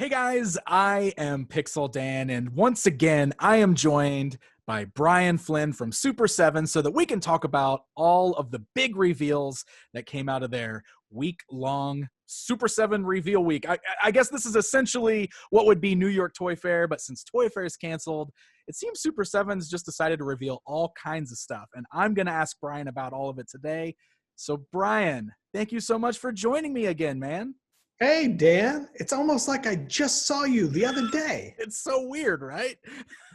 Hey guys, I am Pixel Dan, and once again, I am joined by Brian Flynn from Super7 so that we can talk about all of the big reveals that came out of their week-long Super7 reveal week. I guess this is essentially what would be New York Toy Fair, but since Toy Fair is canceled, it seems Super7's just decided to reveal all kinds of stuff, and I'm going to ask Brian about all of it today. So Brian, thank you so much for joining me again, man. Hey, Dan. It's almost like I just saw you the other day. It's so weird, right?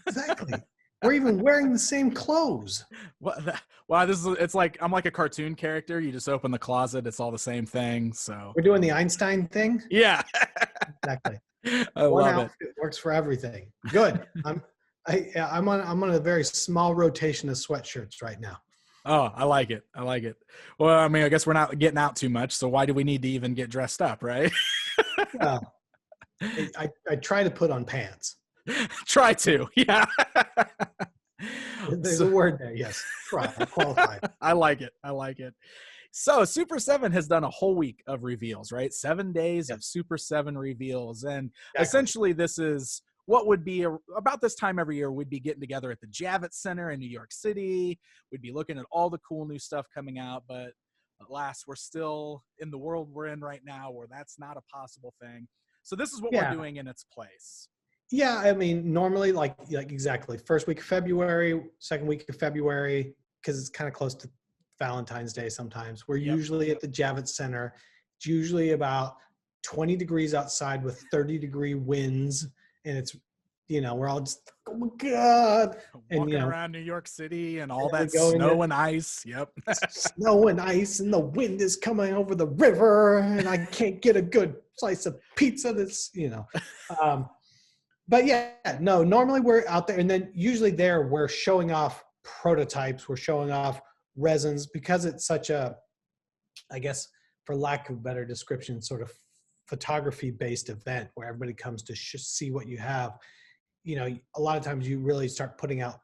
Exactly. We're even wearing the same clothes. Wow, it's like I'm like a cartoon character. You just open the closet, it's all the same thing. So We're doing the Einstein thing. yeah. Exactly. I One love it. outfit works for everything. Good. I'm on a very small rotation of sweatshirts right now. Oh, I like it. I like it. Well, I mean, I guess we're not getting out too much, so why do we need to even get dressed up, right? Well, I try to put on pants. Try to, yeah. There's a word there. Yes. Try. Qualified. I like it. I like it. So Super7 has done a whole week of reveals, right? 7 days of Super7 reveals. And essentially this is what would be about this time every year. We'd be getting together at the Javits Center in New York City. We'd be looking at all the cool new stuff coming out. But alas, we're still in the world we're in right now where that's not a possible thing. So this is what we're doing in its place. Yeah, I mean, normally, like exactly, first week of February, second week of February, because it's kind of close to Valentine's Day sometimes. We're usually at the Javits Center. It's usually about 20 degrees outside with 30-degree winds, and it's, we're all just, oh my God. Walking around New York City and all that snow and ice. Yep. Snow and ice, and the wind is coming over the river, and I can't get a good slice of pizza that's, But yeah, no, normally we're out there, and then usually there we're showing off prototypes, we're showing off resins, because it's such a, I guess, for lack of a better description, sort of photography-based event where everybody comes to see what you have. A lot of times you really start putting out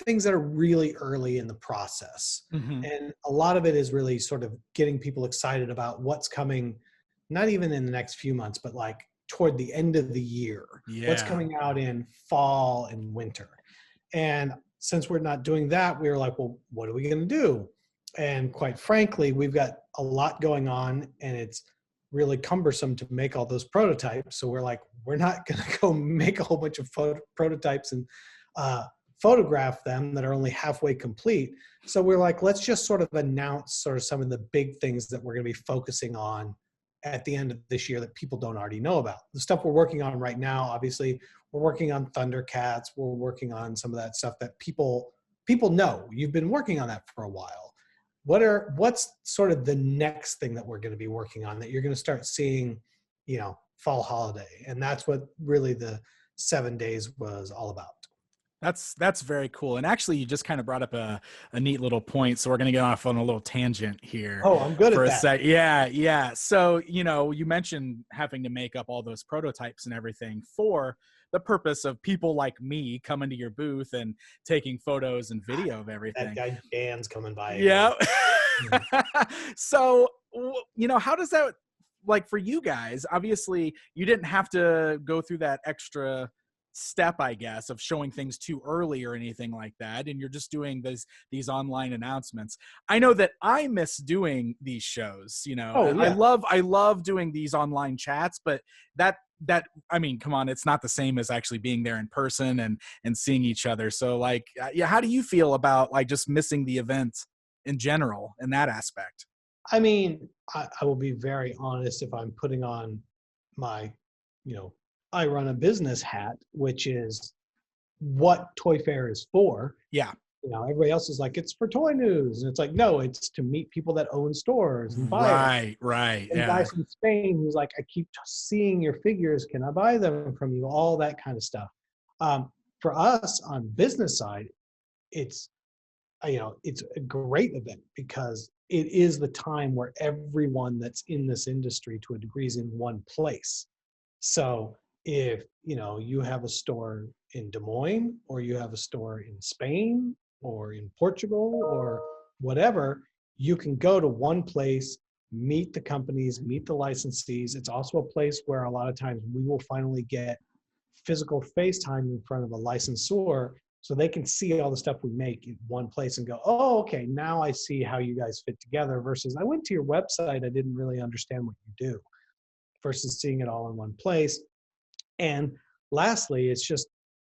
things that are really early in the process. Mm-hmm. And a lot of it is really sort of getting people excited about what's coming, not even in the next few months, but like toward the end of the year, what's coming out in fall and winter. And since we're not doing that, we were like, well, what are we going to do? And quite frankly, we've got a lot going on, and it's really cumbersome to make all those prototypes. So we're like, we're not going to go make a whole bunch of prototypes and photograph them that are only halfway complete. So we're like, let's just sort of announce sort of some of the big things that we're going to be focusing on at the end of this year that people don't already know about. The stuff we're working on right now, obviously, we're working on Thundercats. We're working on some of that stuff that people know. You've been working on that for a while. What's sort of the next thing that we're going to be working on that you're going to start seeing, fall holiday? And that's what really the 7 days was all about. That's very cool. And actually, you just kind of brought up a neat little point. So we're going to get off on a little tangent here. Oh, I'm good at that. Yeah. So, you mentioned having to make up all those prototypes and everything for the purpose of people like me coming to your booth and taking photos and video of everything. That guy Dan's coming by. Yeah. So, how does that, like, for you guys? Obviously, you didn't have to go through that extra step, I guess, of showing things too early or anything like that, and you're just doing these online announcements. I know that I miss doing these shows. I love doing these online chats, but that I mean, come on, it's not the same as actually being there in person and seeing each other. So like, how do you feel about like just missing the event in general in that aspect? I mean, I will be very honest. If I'm putting on my, I run a business hat, which is what Toy Fair is for. Yeah. Everybody else is like, it's for toy news. And it's like, no, it's to meet people that own stores and buy. Right. And guy from Spain who's like, I keep seeing your figures. Can I buy them from you? All that kind of stuff. For us on business side, it's a great event because it is the time where everyone that's in this industry to a degree is in one place. So if you have a store in Des Moines, or you have a store in Spain or in Portugal or whatever, you can go to one place, meet the companies, meet the licensees. It's also a place where a lot of times we will finally get physical FaceTime in front of a licensor so they can see all the stuff we make in one place and go, oh, okay, now I see how you guys fit together versus I went to your website, I didn't really understand what you do, versus seeing it all in one place. And lastly, it's just,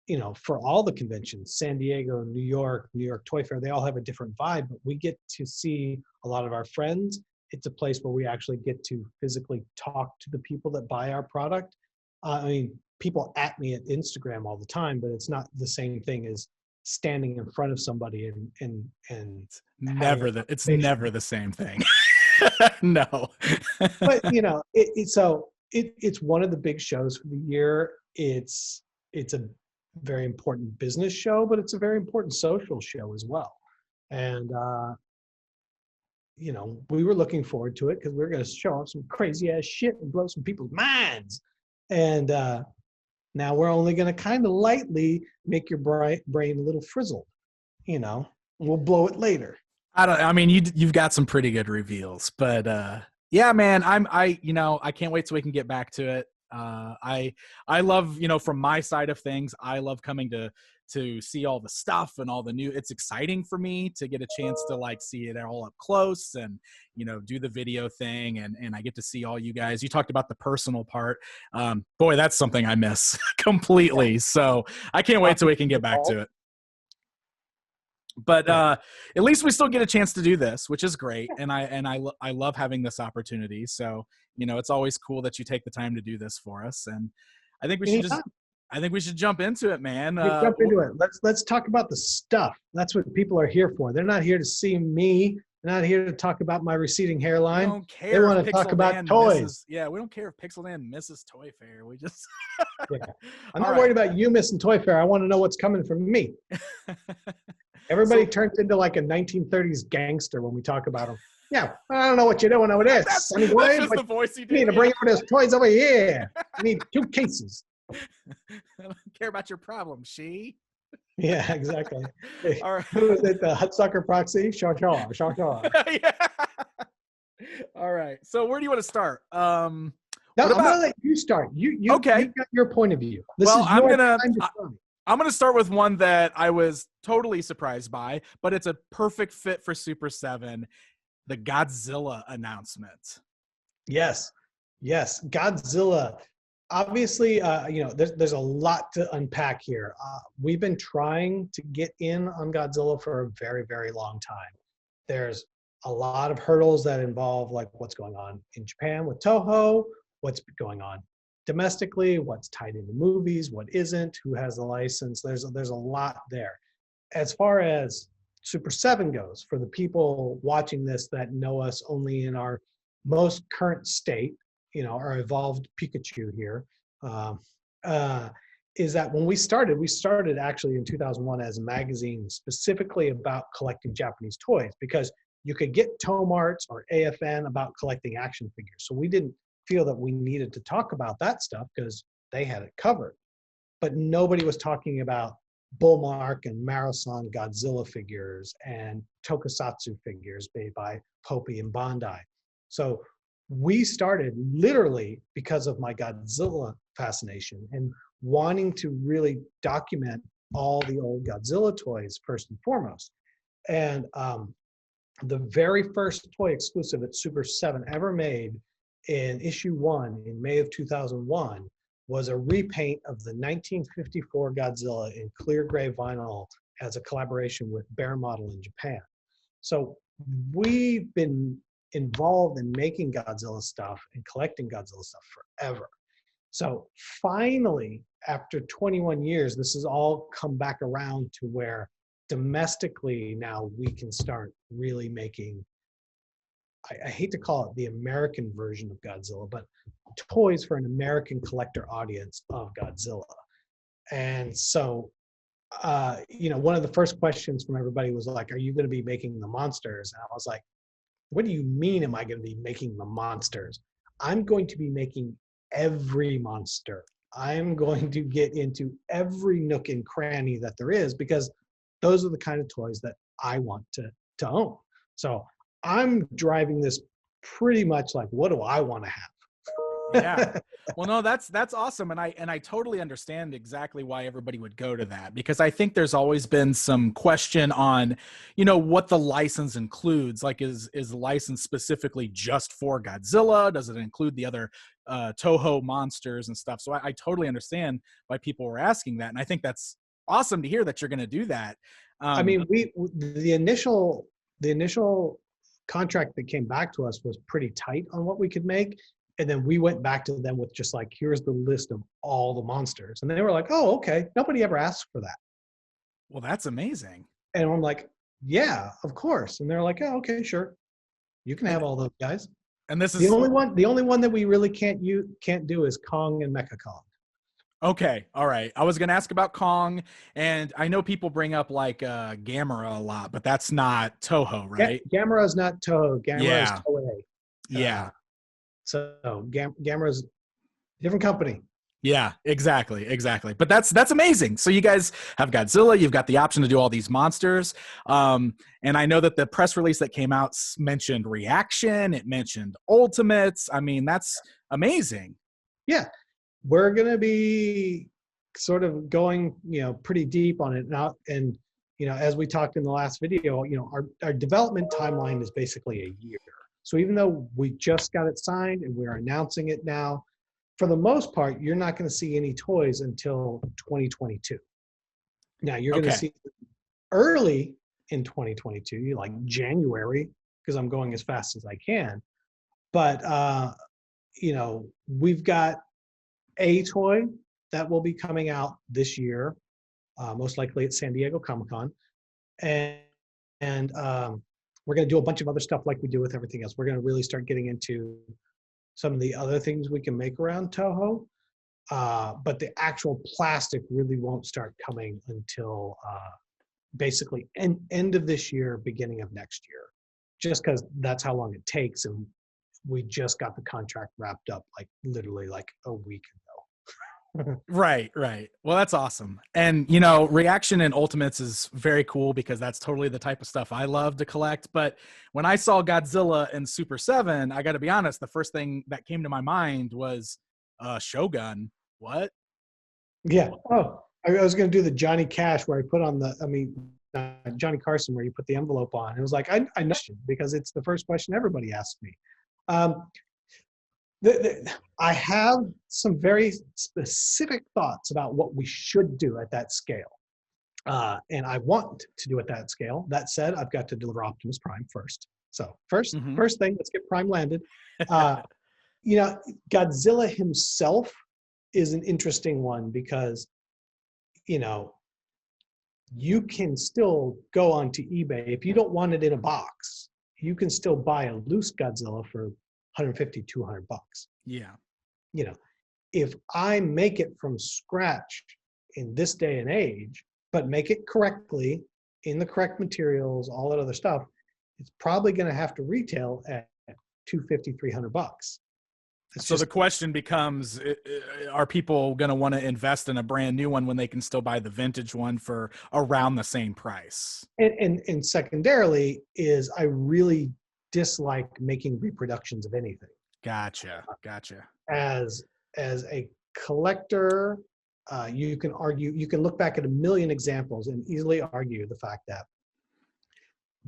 you know, for all the conventions, San Diego, New York Toy Fair, they all have a different vibe, but we get to see a lot of our friends. It's a place where we actually get to physically talk to the people that buy our product. I mean, people at me at Instagram all the time, but it's not the same thing as standing in front of somebody and it's never the same thing. No. But you know, it's one of the big shows for the year. It's a very important business show, but it's a very important social show as well. And you know, we were looking forward to it because we were going to show off some crazy ass shit and blow some people's minds. And now we're only going to kind of lightly make your brain a little frizzled, you know. We'll blow it later. I mean, you've got some pretty good reveals, but yeah, man, I can't wait so we can get back to it. I love, you know, from my side of things, I love coming to see all the stuff and all the new. It's exciting for me to get a chance to like see it all up close and, you know, do the video thing, and I get to see all you guys. You talked about the personal part. Boy, that's something I miss completely. So I can't wait so we can get back to it. But at least we still get a chance to do this, which is great. And I love having this opportunity. So, you know, it's always cool that you take the time to do this for us. And I think we should jump into it, man. Jump into it. Let's talk about the stuff. That's what people are here for. They're not here to see me. They're not here to talk about my receding hairline. We don't care. They want to talk about toys. We don't care if Pixel Dan misses Toy Fair. We just I'm not worried about you missing Toy Fair. I want to know what's coming from me. Everybody turns into like a 1930s gangster when we talk about them. Yeah, I don't know what you're doing over there. That's just the voice you do. You need to bring over those toys over here. I need 2 cases. I don't care about your problem, she. Yeah, exactly. All right. Who is it? The Hudsucker Proxy? Shaw. Yeah. All right. So where do you want to start? No, I'm gonna let you start. You okay. You got your point of view. I'm gonna start with one that I was totally surprised by, but it's a perfect fit for Super 7, the Godzilla announcement. Yes, Godzilla. Obviously, you know, there's a lot to unpack here. We've been trying to get in on Godzilla for a very, very long time. There's a lot of hurdles that involve like what's going on in Japan with Toho, what's going on domestically, what's tied into movies, what isn't, who has the license. There's a lot there. As far as Super 7 goes, for the people watching this that know us only in our most current state, you know, our evolved Pikachu here, is that when we started actually in 2001 as a magazine specifically about collecting Japanese toys, because you could get Tomarts or AFN about collecting action figures. So we didn't feel that we needed to talk about that stuff because they had it covered. But nobody was talking about Bullmark and Marathon Godzilla figures and Tokusatsu figures made by Popey and Bandai. So we started literally because of my Godzilla fascination and wanting to really document all the old Godzilla toys first and foremost. And the very first toy exclusive that Super 7 ever made in issue 1 in May of 2001 was a repaint of the 1954 Godzilla in clear gray vinyl as a collaboration with Bear Model in Japan. So we've been involved in making Godzilla stuff and collecting Godzilla stuff forever. So finally, after 21 years, this has all come back around to where domestically now we can start really making, I hate to call it the American version of Godzilla, but toys for an American collector audience of Godzilla. And so, you know, one of the first questions from everybody was like, are you going to be making the monsters? And I was like, what do you mean am I going to be making the monsters? I'm going to be making every monster. I'm going to get into every nook and cranny that there is, because those are the kind of toys that I want to own. So I'm driving this pretty much like, what do I want to Yeah. have? Well, no, that's awesome. And I totally understand exactly why everybody would go to that, because I think there's always been some question on, what the license includes. Like, is the license specifically just for Godzilla? Does it include the other Toho monsters and stuff? So I totally understand why people were asking that. And I think that's awesome to hear that you're going to do that. I mean, the initial contract that came back to us was pretty tight on what we could make. And then we went back to them with just like, here's the list of all the monsters. And they were like, oh, okay. Nobody ever asked for that. Well, that's amazing. And I'm like, yeah, of course. And they're like, oh, okay, sure. You can have all those guys. And this is the only one that we really can't do is Kong and Mecha Kong. Okay. All right. I was going to ask about Kong, and I know people bring up like Gamera a lot, but that's not Toho, right? Gamera is not Toho. Gamera is Toei. Yeah. So Gamera's different company. Yeah, exactly. But that's amazing. So you guys have Godzilla, you've got the option to do all these monsters. And I know that the press release that came out mentioned Reaction, it mentioned Ultimates. I mean, that's amazing. Yeah. We're going to be sort of going, pretty deep on it now. And, as we talked in the last video, our development timeline is basically a year. So even though we just got it signed and we're announcing it now, for the most part, you're not going to see any toys until 2022. Now you're going to see early in 2022, like January, because I'm going as fast as I can. But, we've got a toy that will be coming out this year, most likely at San Diego Comic-Con. And we're going to do a bunch of other stuff like we do with everything else. We're going to really start getting into some of the other things we can make around Toho. But the actual plastic really won't start coming until basically end of this year, beginning of next year, just because that's how long it takes. And we just got the contract wrapped up literally a week ago. Right. Well, that's awesome. And, Reaction and Ultimates is very cool because that's totally the type of stuff I love to collect. But when I saw Godzilla and Super7, I got to be honest, the first thing that came to my mind was Shogun. What? Yeah. Oh, I was going to do the Johnny Cash where I put on Johnny Carson where you put the envelope on. It was like, I know, because it's the first question everybody asks me. I have some very specific thoughts about what we should do at that scale. And I want to do at that scale. That said, I've got to deliver Optimus Prime first. So first thing, let's get Prime landed. Godzilla himself is an interesting one because, you can still go onto eBay. If you don't want it in a box, you can still buy a loose Godzilla for $150, $200. Yeah. If I make it from scratch in this day and age, but make it correctly in the correct materials, all that other stuff, it's probably going to have to retail at $250, $300. So the question becomes, are people going to want to invest in a brand new one when they can still buy the vintage one for around the same price? And secondarily is I really dislike making reproductions of anything. Gotcha. As a collector, you can look back at a million examples and easily argue the fact that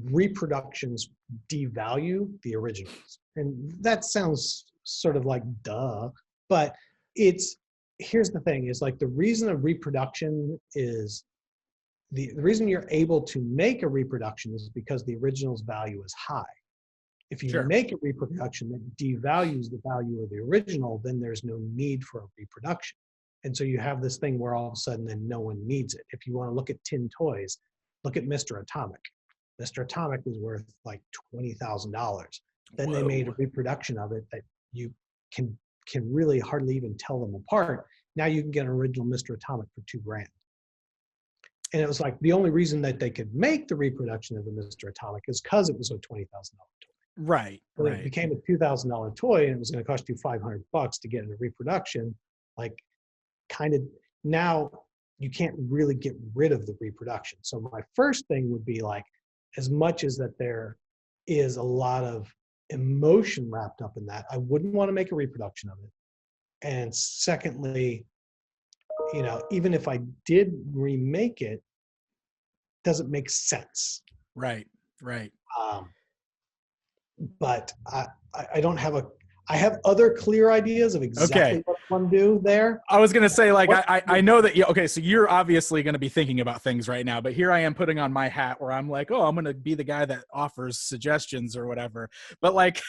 reproductions devalue the originals. And that sounds sort of like duh, but here's the thing is the reason a reproduction is the reason you're able to make a reproduction is because the original's value is high. If you make a reproduction that devalues the value of the original, then there's no need for a reproduction. And so you have this thing where all of a sudden then no one needs it. If you want to look at tin toys, look at Mr. Atomic. Mr. Atomic was worth like $20,000. Then they made a reproduction of it that you can really hardly even tell them apart. Now you can get an original Mr. Atomic for $2,000. And it was like the only reason that they could make the reproduction of the Mr. Atomic is because it was a $20,000 toy. Right. So it became a $2,000 toy and it was going to cost you $500 to get a reproduction. Kind of now you can't really get rid of the reproduction. So my first thing would be as much as that there is a lot of emotion wrapped up in that. I wouldn't want to make a reproduction of it. And secondly, even if I did remake it, doesn't make sense. Right. Um, but I don't have I have other clear ideas of exactly what I want to do there. I was going to say, like, I know that, okay, so you're obviously going to be thinking about things right now, but here I am putting on my hat where I'm like, oh, I'm going to be the guy that offers suggestions or whatever. But like,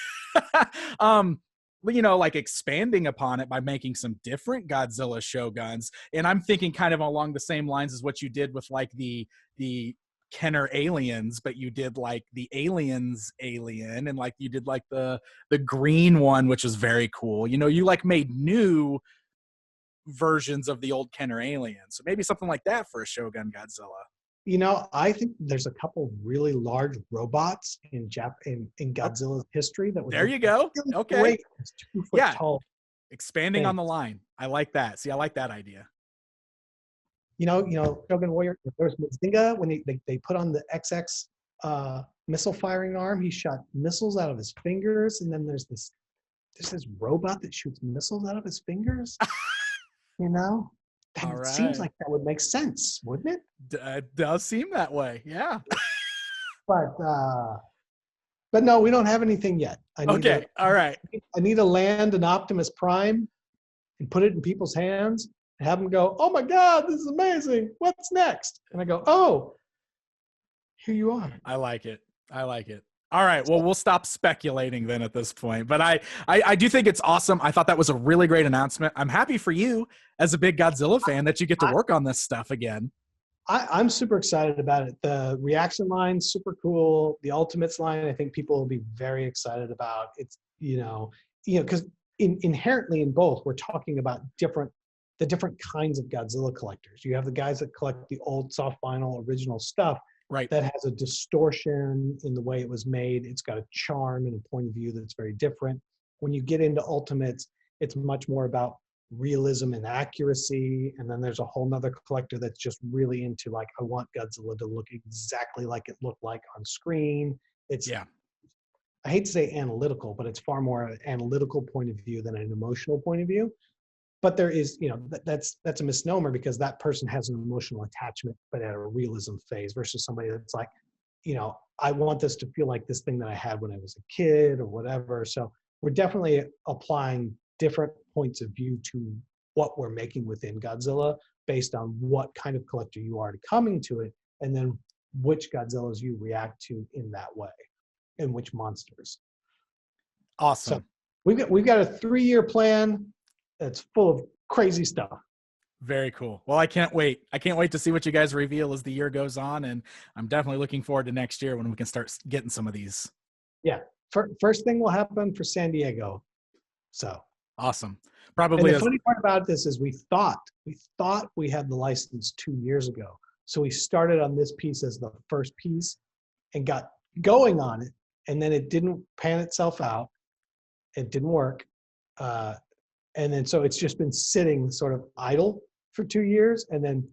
like expanding upon it by making some different Godzilla Shoguns. And I'm thinking kind of along the same lines as what you did with like the Kenner aliens, but you did like the aliens alien, and like you did like the green one, which was very cool. You like made new versions of the old Kenner aliens. So maybe something like that for a Shogun Godzilla. I think there's a couple really large robots in Godzilla's history that was there you go. Really okay. Great. It's 2 foot tall. Expanding on the line. I like that. See, I like that idea. Shogun Warrior, there's Mazinga, when they put on the XX missile firing arm, he shot missiles out of his fingers, and then there's this robot that shoots missiles out of his fingers. All right. Seems like that would make sense, wouldn't it? It does seem that way, yeah. But no, we don't have anything yet. All right. I need to land an Optimus Prime and put it in people's hands. Have them go, oh my God, this is amazing. What's next? And I go, oh, here you are. I like it. All right. Well, we'll stop speculating then at this point. But I do think it's awesome. I thought that was a really great announcement. I'm happy for you as a big Godzilla fan that you get to work on this stuff again. I'm super excited about it. The reaction line, super cool. The Ultimates line, I think people will be very excited about. It's, because inherently in both, we're talking about the different kinds of Godzilla collectors. You have the guys that collect the old soft vinyl original stuff, right? That has a distortion in the way it was made. It's got a charm and a point of view that's very different. When you get into Ultimates, it's much more about realism and accuracy. And then there's a whole nother collector that's just really into like, I want Godzilla to look exactly like it looked like on screen. I hate to say analytical, but it's far more an analytical point of view than an emotional point of view. But there is, that's a misnomer, because that person has an emotional attachment, but at a realism phase, versus somebody that's like, I want this to feel like this thing that I had when I was a kid or whatever. So we're definitely applying different points of view to what we're making within Godzilla based on what kind of collector you are to coming to it, and then which Godzillas you react to in that way, and which monsters. Awesome. So we've got a 3-year plan that's full of crazy stuff. Very cool. Well, I can't wait. To see what you guys reveal as the year goes on. And I'm definitely looking forward to next year when we can start getting some of these. Yeah. First thing will happen for San Diego. So awesome. Probably. And the funny part about this is we thought we had the license 2 years ago. So we started on this piece as the first piece and got going on it. And then it didn't pan itself out. It didn't work. And then so it's just been sitting sort of idle for 2 years. And then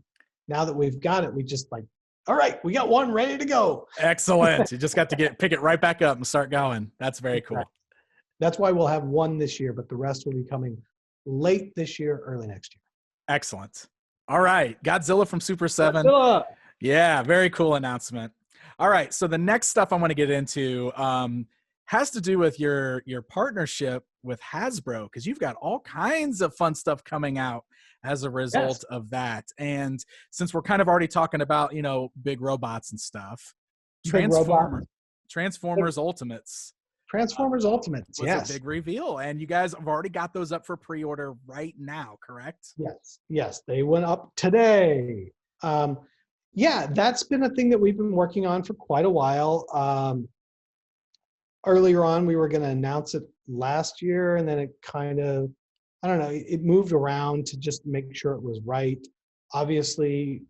now that we've got it, we just like, all right, we got one ready to go. Excellent. You just got to pick it right back up and start going. That's very cool. That's why we'll have one this year, but the rest will be coming late this year, early next year. Excellent. All right. Godzilla from Super7. Godzilla. Yeah, very cool announcement. All right. So the next stuff I want to get into has to do with your partnership with Hasbro, because you've got all kinds of fun stuff coming out as a result of that. And since we're kind of already talking about, big robots and stuff, Transformers Ultimates. Transformers Ultimates, was a big reveal, and you guys have already got those up for pre-order right now, correct? Yes, they went up today. That's been a thing that we've been working on for quite a while. Earlier on, we were going to announce it last year, and then it kind of, I don't know, it moved around to just make sure it was right. Obviously,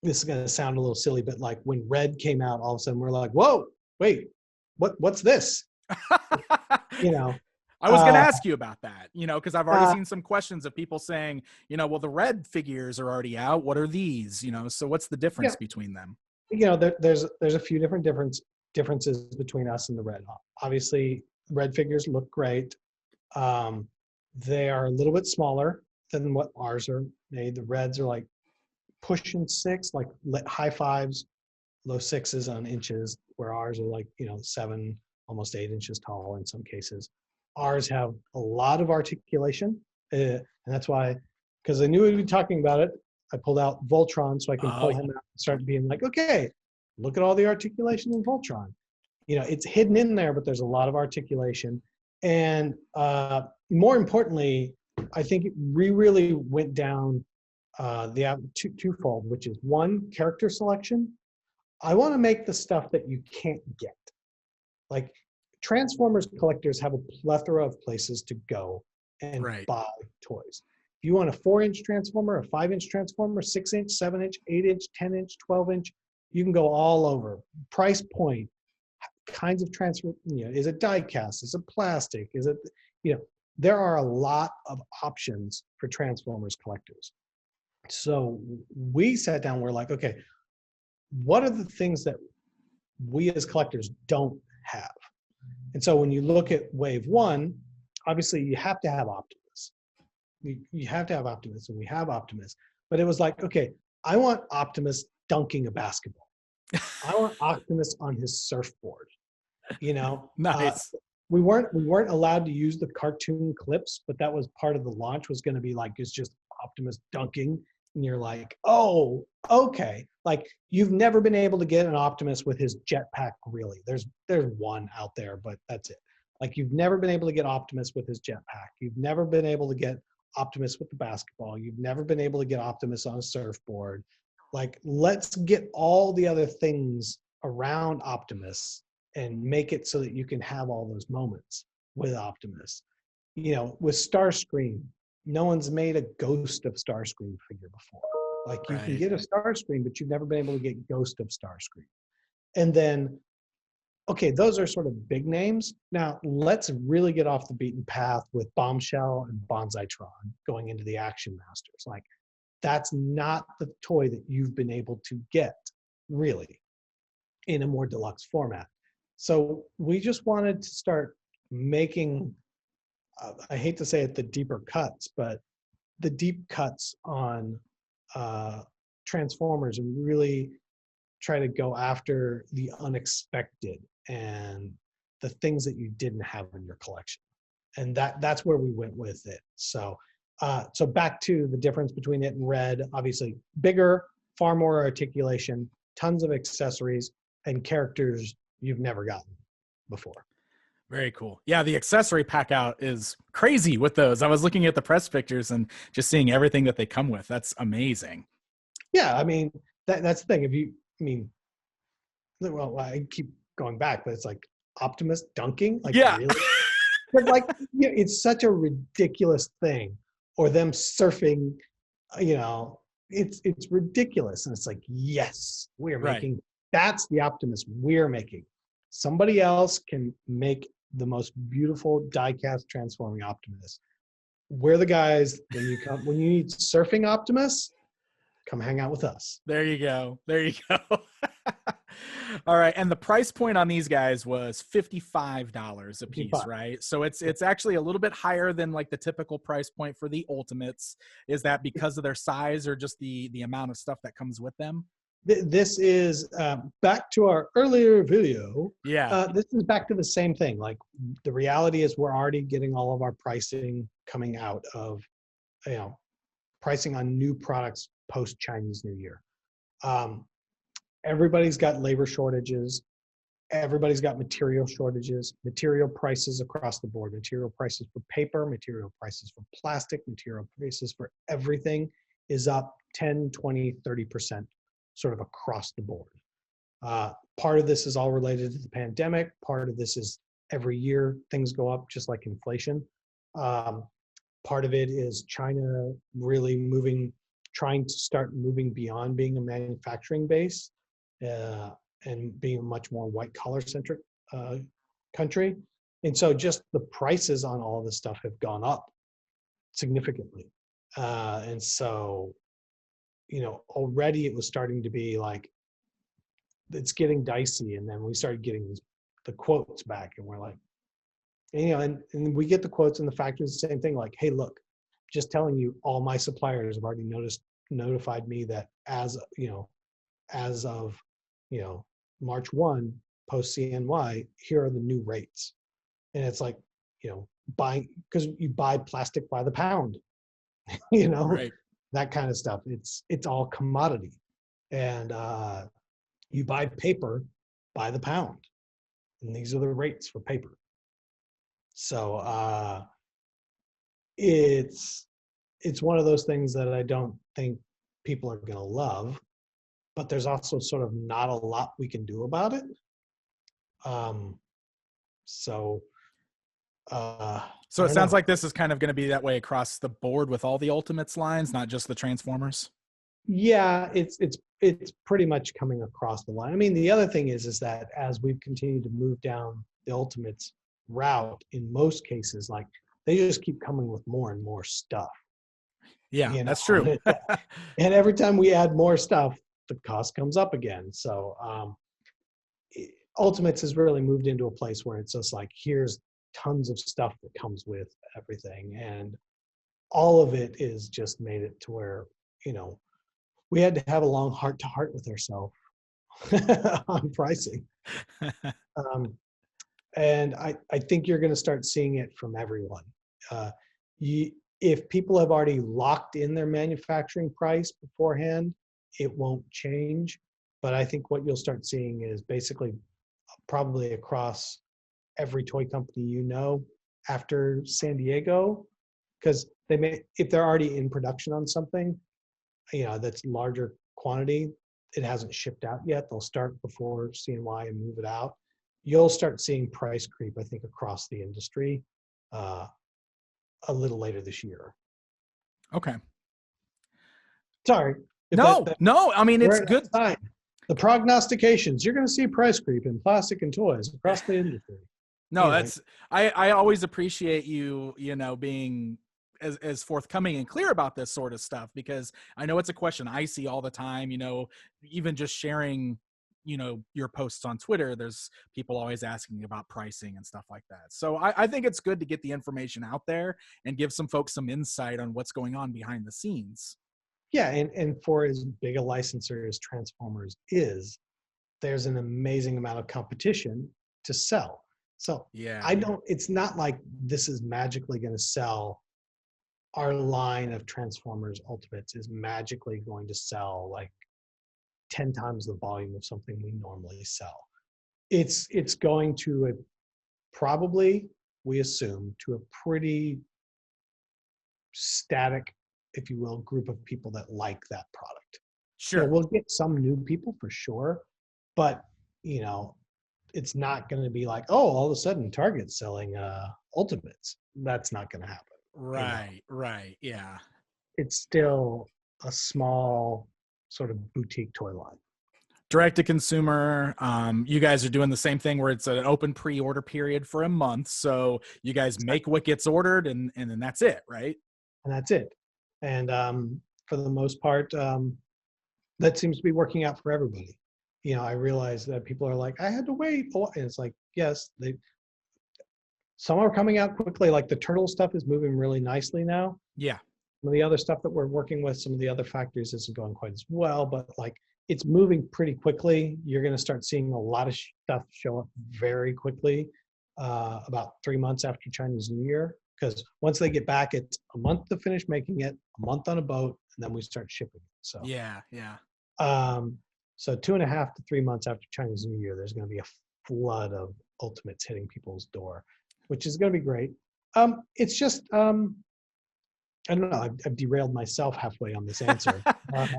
this is going to sound a little silly, but like when Red came out, all of a sudden we're like, whoa, wait, what's this? I was going to ask you about that, because I've already seen some questions of people saying, well, the Red figures are already out. What are these? So what's the difference between them? There's a few different differences between us and the red. Obviously, red figures look great. They are a little bit smaller than what ours are made. The reds are like pushing 6, like high 5s, low 6s on inches, where ours are like, 7, almost 8 inches tall in some cases. Ours have a lot of articulation, and that's why, because I knew we'd be talking about it, I pulled out Voltron so I can pull him out and start being like, okay, look at all the articulation in Voltron. It's hidden in there, but there's a lot of articulation. And more importantly, I think we really went down the twofold, which is one, character selection. I want to make the stuff that you can't get. Like Transformers collectors have a plethora of places to go and buy toys. If you want a 4-inch Transformer, a 5-inch Transformer, 6-inch, 7-inch, 8-inch, 10-inch, 12-inch, you can go all over. Price point, kinds of transfer, is it die cast? Is it plastic? Is it, there are a lot of options for Transformers collectors. So we sat down, we're like, okay, what are the things that we as collectors don't have? And so when you look at wave 1, obviously you have to have Optimus. You have to have Optimus, and we have Optimus. But it was like, okay, I want Optimus dunking a basketball. I want Optimus on his surfboard. Nice. We weren't allowed to use the cartoon clips, but that was part of the launch, was going to be like, it's just Optimus dunking. And you're like, oh, okay. Like, you've never been able to get an Optimus with his jetpack, really. There's one out there, but that's it. Like, you've never been able to get Optimus with his jetpack. You've never been able to get Optimus with the basketball. You've never been able to get Optimus on a surfboard. Like, let's get all the other things around Optimus and make it so that you can have all those moments with Optimus. With Starscream, no one's made a Ghost of Starscream figure before. Like, you can get a Starscream, but you've never been able to get Ghost of Starscream. And then, okay, those are sort of big names. Now, let's really get off the beaten path with Bombshell and Bonsaitron going into the Action Masters. Like, that's not the toy that you've been able to get, really, in a more deluxe format. So we just wanted to start making, I hate to say it, the deeper cuts, but the deep cuts on Transformers, and really try to go after the unexpected and the things that you didn't have in your collection. And that's where we went with it. So back to the difference between it and red, obviously bigger, far more articulation, tons of accessories, and characters you've never gotten before. Very cool. Yeah, the accessory pack out is crazy with those. I was looking at the press pictures and just seeing everything that they come with. That's amazing. Yeah, I mean, that's the thing. Well, I keep going back, but it's like Optimus dunking? Like, yeah. Really? But like, it's such a ridiculous thing. Or them surfing, it's ridiculous. And it's like, yes, we're making, that's the Optimus we're making. Somebody else can make the most beautiful die-cast transforming Optimus. We're the guys, when you need surfing Optimus, come hang out with us. There you go. All right. And the price point on these guys was $55 a piece, right? So it's actually a little bit higher than like the typical price point for the Ultimates. Is that because of their size or just the amount of stuff that comes with them? This is back to our earlier video. Yeah. This is back to the same thing. Like, the reality is we're already getting all of our pricing coming out of, pricing on new products post Chinese New Year. Everybody's got labor shortages. Everybody's got material shortages, material prices across the board, material prices for paper, material prices for plastic, material prices for everything is up 10, 20, 30%. Sort of across the board. Part of this is all related to the pandemic. Part of this is every year things go up, just like inflation. Part of it is China really trying to start moving beyond being a manufacturing base and being a much more white collar centric country. And so just the prices on all of this stuff have gone up significantly. And so, already it was starting to be like, it's getting dicey. And then we started getting the quotes back, and we're like, and we get the quotes, and the factory is the same thing. Like, hey, look, just telling you, all my suppliers have already notified me that as of March 1 post CNY, here are the new rates. And it's like, buying, because you buy plastic by the pound, Right. that kind of stuff. It's all commodity. And you buy paper by the pound, and these are the rates for paper. So it's one of those things that I don't think people are going to love, but there's also sort of not a lot we can do about it. So it sounds like this is kind of going to be that way across the board with all the Ultimates lines, not just the Transformers. Yeah, it's pretty much coming across the line. I mean, the other thing is that as we've continued to move down the Ultimates route, in most cases, like, they just keep coming with more and more stuff. Yeah, that's true. And every time we add more stuff, the cost comes up again. So Ultimates has really moved into a place where it's just like, here's tons of stuff that comes with everything, and all of it is just made it to where we had to have a long heart-to-heart with ourselves on pricing. And I think you're going to start seeing it from everyone. If people have already locked in their manufacturing price beforehand, it won't change. But I think what you'll start seeing is basically probably across every toy company after San Diego, because if they're already in production on something, that's larger quantity, it hasn't shipped out yet, they'll start before CNY and move it out. You'll start seeing price creep, I think, across the industry a little later this year. Okay. Sorry. No, I mean, it's good. The prognostications, you're going to see price creep in plastic and toys across the industry. No, that's, I always appreciate you, being as forthcoming and clear about this sort of stuff, because I know it's a question I see all the time, even just sharing, your posts on Twitter, there's people always asking about pricing and stuff like that. So I think it's good to get the information out there and give some folks some insight on what's going on behind the scenes. Yeah, and for as big a licensor as Transformers is, there's an amazing amount of competition to sell. So yeah, it's not like this is magically going to sell. Our line of Transformers Ultimates is magically going to sell like 10 times the volume of something we normally sell. It's going to probably, we assume, to a pretty static, if you will, group of people that like that product. Sure. We'll get some new people for sure, but it's not going to be like, oh, all of a sudden Target's selling Ultimates. That's not going to happen. Right. Yeah. It's still a small sort of boutique toy line. Direct to consumer. You guys are doing the same thing where it's an open pre-order period for a month. So you guys make what gets ordered, and then that's it, right? And that's it. And for the most part, that seems to be working out for everybody. I realize that people are like, I had to wait. And it's like, yes, some are coming out quickly. Like the turtle stuff is moving really nicely now. Yeah. Some of the other stuff that we're working with, some of the other factories isn't going quite as well, but like it's moving pretty quickly. You're going to start seeing a lot of stuff show up very quickly, about 3 months after Chinese New Year. Because once they get back, it's a month to finish making it, a month on a boat, and then we start shipping it. So yeah. So 2.5 to 3 months after Chinese New Year, there's going to be a flood of Ultimates hitting people's door, which is going to be great. It's just I don't know. I've derailed myself halfway on this answer.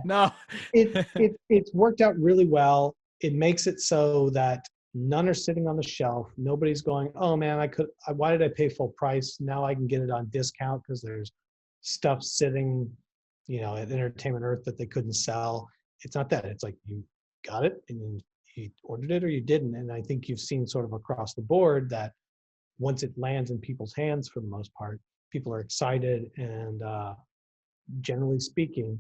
No, it's worked out really well. It makes it so that none are sitting on the shelf. Nobody's going, oh man, why did I pay full price? Now I can get it on discount because there's stuff sitting, at Entertainment Earth that they couldn't sell. It's not that. It's like you got it and you ordered it or you didn't. And I think you've seen sort of across the board that once it lands in people's hands, for the most part, people are excited, and generally speaking,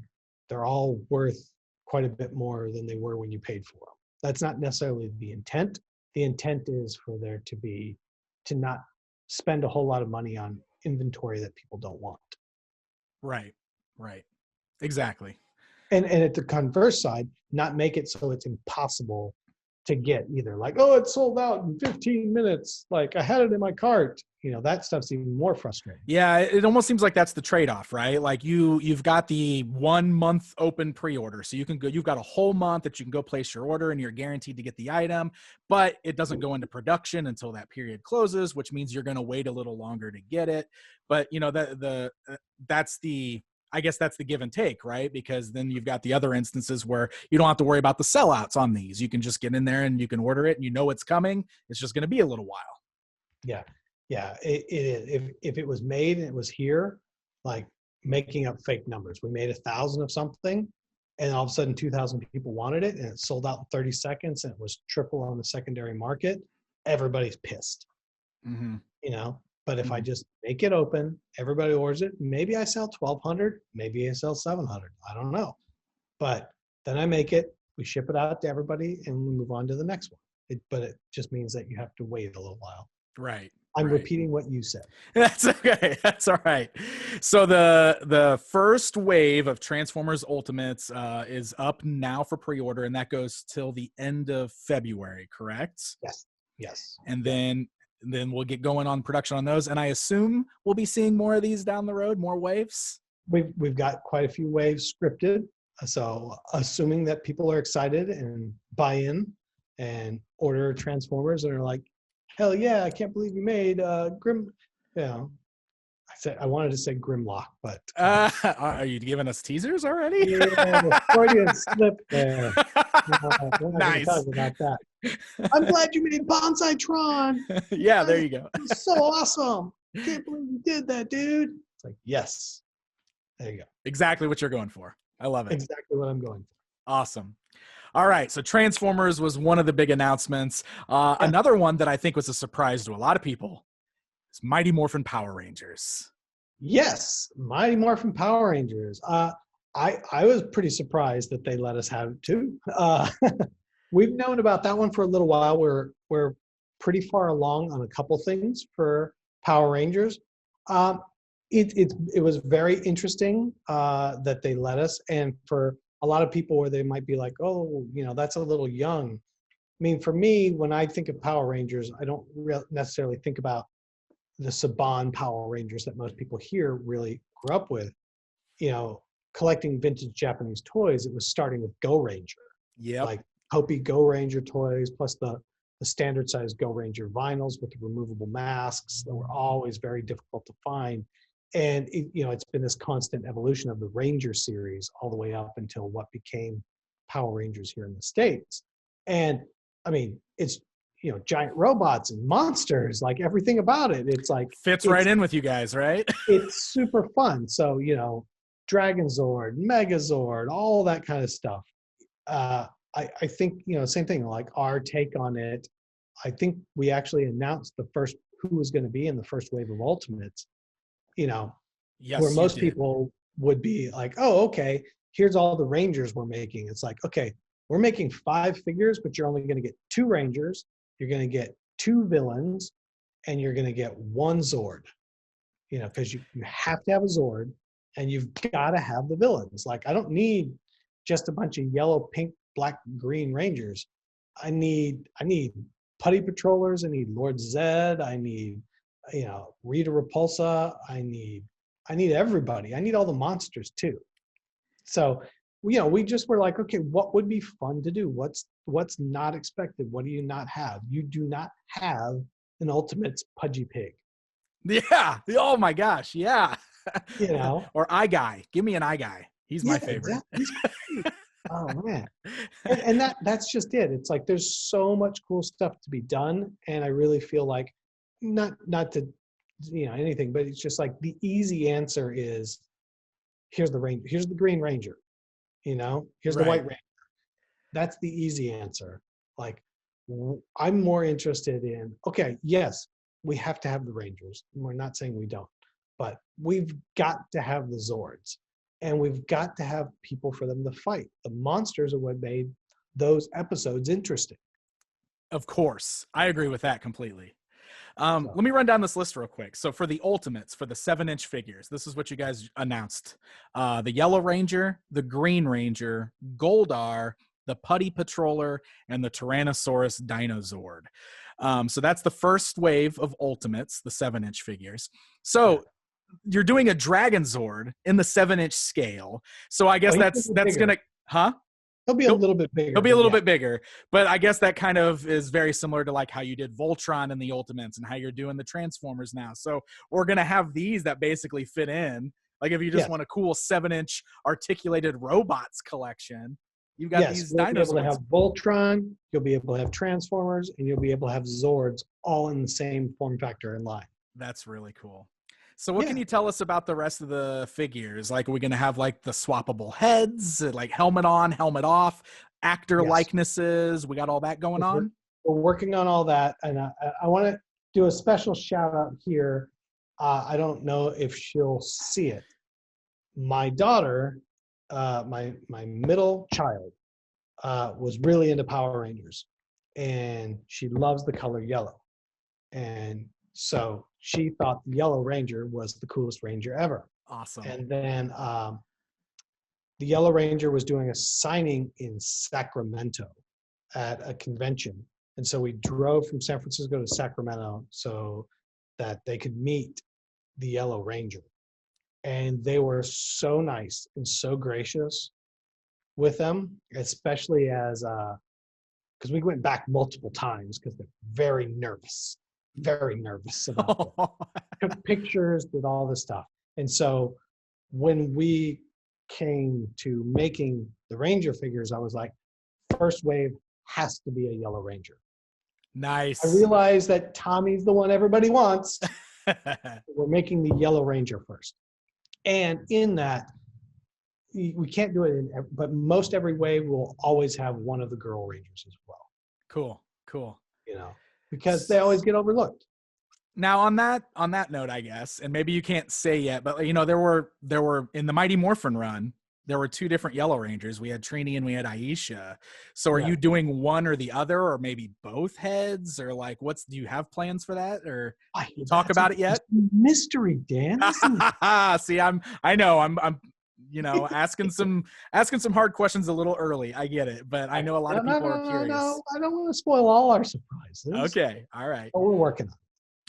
they're all worth quite a bit more than they were when you paid for them. That's not necessarily the intent. The intent is for there to not spend a whole lot of money on inventory that people don't want. Right. Right. Exactly. And at the converse side, not make it so it's impossible to get either. Like, oh, it sold out in 15 minutes. Like, I had it in my cart. That stuff's even more frustrating. Yeah, it almost seems like that's the trade-off, right? Like you've got the 1 month open pre-order, so you've got a whole month that you can go place your order and you're guaranteed to get the item, but it doesn't go into production until that period closes, which means you're going to wait a little longer to get it. But that's the I guess that's the give and take, right? Because then you've got the other instances where you don't have to worry about the sellouts on these. You can just get in there and you can order it and you know it's coming. It's just going to be a little while. Yeah. Yeah. If it was made and it was here, like making up fake numbers, we made 1,000 of something and all of a sudden 2,000 people wanted it and it sold out in 30 seconds and it was triple on the secondary market, everybody's pissed. Mm-hmm. But if I just make it open, everybody orders it. Maybe I sell 1,200, maybe I sell 700. I don't know. But then I make it, we ship it out to everybody, and we move on to the next one. But it just means that you have to wait a little while. Right. I'm repeating what you said. That's okay. That's all right. So the first wave of Transformers Ultimates is up now for pre-order, and that goes till the end of February, correct? Yes. And then we'll get going on production on those. And I assume we'll be seeing more of these down the road, more waves. We've got quite a few waves scripted. So assuming that people are excited and buy in and order Transformers and are like, hell yeah, I can't believe you made Grim. I wanted to say Grimlock, but are you giving us teasers already? Yeah, Freudian slip there. Nice. Talk about that. I'm glad you made Bonsai-tron. Yeah, there you go. It's so awesome. Can't believe you did that, dude. It's like, yes. There you go. Exactly what you're going for. I love it. Exactly what I'm going for. Awesome. All right. So Transformers was one of the big announcements. Another one that I think was a surprise to a lot of people is Mighty Morphin Power Rangers. Yes. Mighty Morphin Power Rangers. I was pretty surprised that they let us have it too. We've known about that one for a little while. We're pretty far along on a couple things for Power Rangers. It was very interesting that they let us, and for a lot of people where they might be like, oh, that's a little young. I mean, for me, when I think of Power Rangers, I don't necessarily think about the Saban Power Rangers that most people here really grew up with. Collecting vintage Japanese toys, it was starting with Go Ranger. Yeah. Like Hopi Go Ranger toys, plus the standard size Go Ranger vinyls with the removable masks that were always very difficult to find. And it's been this constant evolution of the Ranger series all the way up until what became Power Rangers here in the States. And I mean, it's giant robots and monsters, like everything about it. It's like fits right in with you guys, right? It's super fun. So Dragonzord, Megazord, all that kind of stuff. I think same thing. Like our take on it, I think we actually announced the first who was going to be in the first wave of Ultimates. Yes, where most people would be like, oh, okay, here's all the Rangers we're making. It's like, okay, we're making 5 figures, but you're only going to get 2 Rangers, you're going to get 2 villains, and you're going to get 1 Zord. Because you have to have a Zord, and you've got to have the villains. Like, I don't need just a bunch of yellow, pink, black, green Rangers. I need Putty Patrollers, I need Lord Zed, I need Rita Repulsa, I need everybody. I need all the monsters too. So, we just were like, okay, what would be fun to do? What's not expected? What do you not have? You do not have an Ultimates Pudgy Pig. Yeah. Oh my gosh. Yeah. Or Eye Guy. Give me an Eye Guy. He's my favorite. Exactly. Oh man. And that's just it. It's like there's so much cool stuff to be done, and I really feel like not to anything, but it's just like the easy answer is here's the Green Ranger, here's the White Ranger. That's the easy answer. Like, I'm more interested in, okay, yes, we have to have the Rangers. We're not saying we don't, but we've got to have the Zords, and we've got to have people for them to fight. The monsters are what made those episodes interesting. Of course. I agree with that completely. So, Let me run down this list real quick. So for the Ultimates, for the 7-inch figures, this is what you guys announced. The Yellow Ranger, the Green Ranger, Goldar, the Putty Patroller, and the Tyrannosaurus Dinozord. So that's the first wave of Ultimates, the 7-inch figures. So you're doing a Dragon Zord in the 7-inch scale. So I guess that's going to, huh? He'll be a little bit bigger. He'll be a little bit bigger, but I guess that kind of is very similar to like how you did Voltron in the Ultimates and how you're doing the Transformers now. So we're going to have these that basically fit in. Like if you just want a cool 7-inch articulated robots collection, you've got these dinosaurs. You'll be able to have Voltron, you'll be able to have Transformers, and you'll be able to have Zords all in the same form factor and line. That's really cool. So what can you tell us about the rest of the figures? Like, are we going to have like the swappable heads, like helmet on, helmet off, actor likenesses? We got all that going on? We're working on all that. And I want to do a special shout out here. I don't know if she'll see it. My daughter, my middle child, was really into Power Rangers, and she loves the color yellow. And so she thought the Yellow Ranger was the coolest Ranger ever. Awesome. And then the Yellow Ranger was doing a signing in Sacramento at a convention. And so we drove from San Francisco to Sacramento so that they could meet the Yellow Ranger. And they were so nice and so gracious with them, especially as, because we went back multiple times because they're very nervous about it. Took pictures, did all this stuff. And so when we came to making the Ranger figures, I was like, first wave has to be a Yellow Ranger. Nice. I realized that Tommy's the one everybody wants. We're making the Yellow Ranger first. And in that, we can't do it, but most every wave will always have one of the girl Rangers as well. Cool. You know, because they always get overlooked. Now on that note, I guess, and maybe you can't say yet, but you know, there were in the Mighty Morphin run, there were 2 different Yellow Rangers. We had Trini and we had Aisha. So are you doing one or the other, or maybe both heads, or like do you have plans for that, or talk about it yet? Mystery, Dan. See, I know I'm you know, asking some hard questions a little early. I get it, but I know a lot of people are curious. No, I don't want to spoil all our surprises. Okay, all right. But we're working on it.